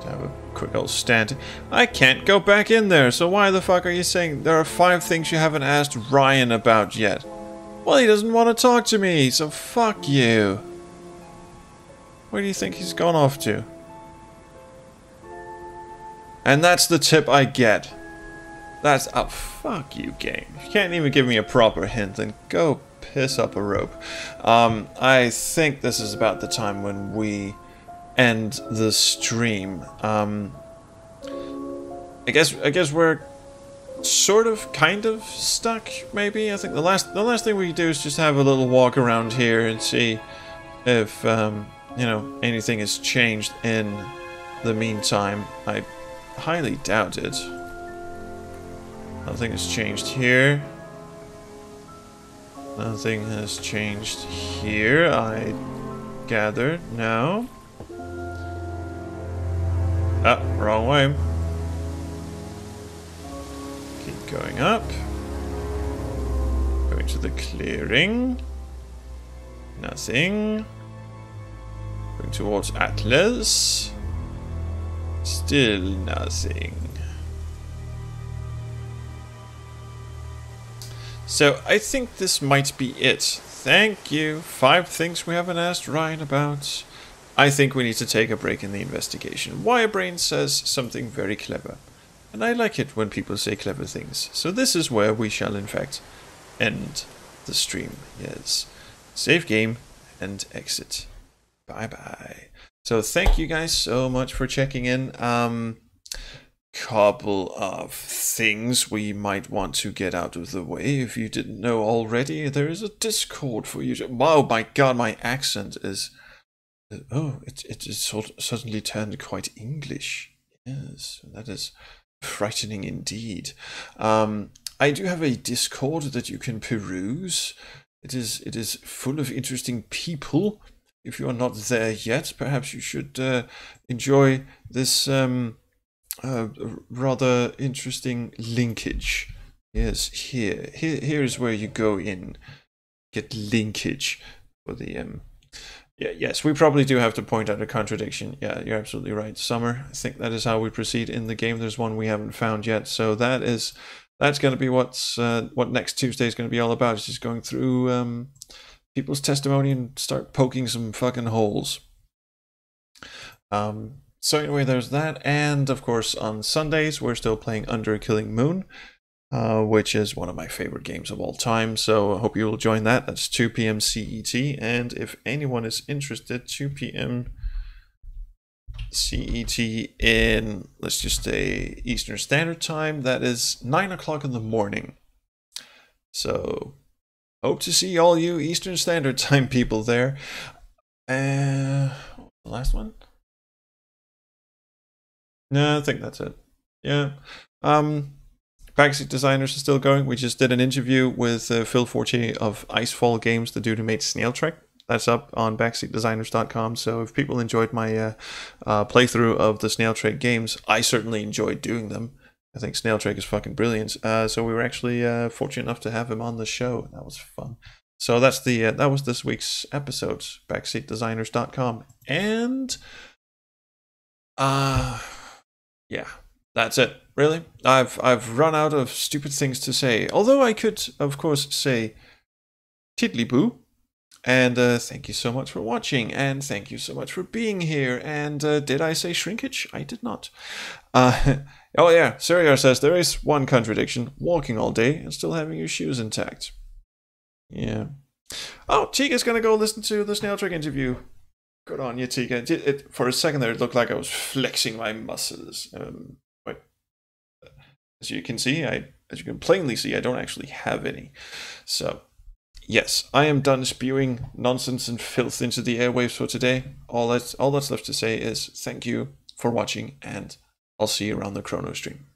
Have a quick old stand. I can't go back in there, so why the fuck are you saying there are 5 things you haven't asked Ryan about yet? Well, he doesn't want to talk to me, so fuck you. Where do you think he's gone off to? And that's the tip I get. That's a fuck you, game. You can't even give me a proper hint, then go piss up a rope. I think this is about the time when we end the stream. I guess we're sort of, kind of stuck. Maybe I think the last thing we do is just have a little walk around here and see if you know, anything has changed in the meantime. I highly doubt it. Nothing has changed here. Nothing has changed here, I gather. No. Ah, wrong way. Keep going up. Going to the clearing. Nothing. Going towards Atlas. Still nothing. So I think this might be it. Thank you. 5 things we haven't asked Ryan about. I think we need to take a break in the investigation. Wirebrain says something very clever. And I like it when people say clever things. So this is where we shall in fact end the stream. Yes. Save game and exit. Bye bye. So thank you guys so much for checking in. Couple of things we might want to get out of the way. If you didn't know already, there is a Discord for you to... Wow, my god, my accent is... Oh, it suddenly turned quite English. Yes, that is frightening indeed. I do have a Discord that you can peruse. It is full of interesting people. If you are not there yet, perhaps you should enjoy this rather interesting linkage. Yes, here is where you go in, get linkage for the yeah, yes, we probably do have to point out a contradiction. Yeah, you're absolutely right, Summer. I think that is how we proceed in the game. There's one we haven't found yet, so that's going to be what next Tuesday is going to be all about. It's just going through people's testimony and start poking some fucking holes. So anyway, there's that, and of course on Sundays we're still playing Under a Killing Moon, which is one of my favorite games of all time, so I hope you will join that. That's 2 p.m. CET, and if anyone is interested, 2 p.m. CET in, let's just say, Eastern Standard Time, that is 9 o'clock in the morning. So, hope to see all you Eastern Standard Time people there. The last one? No, I think that's it. Yeah. Backseat Designers is still going. We just did an interview with Phil Fortier of Icefall Games, the dude who made Snail Trek. That's up on backseatdesigners.com. So if people enjoyed my playthrough of the Snail Trek games, I certainly enjoyed doing them. I think Snail Trek is fucking brilliant. So we were actually fortunate enough to have him on the show. That was fun. So that's that was this week's episode. Backseatdesigners.com. And yeah, that's it. Really, I've run out of stupid things to say. Although I could, of course, say tiddly boo. And thank you so much for watching, and thank you so much for being here. And did I say shrinkage? I did not. Oh yeah, Seriar says there is one contradiction: walking all day and still having your shoes intact. Yeah. Oh, Tiga's gonna go listen to the Snail Trek interview. Good on you, Tiga. For a second there, it looked like I was flexing my muscles. But as you can see, as you can plainly see, I don't actually have any. So, yes, I am done spewing nonsense and filth into the airwaves for today. All that's left to say is thank you for watching, and I'll see you around the Chrono stream.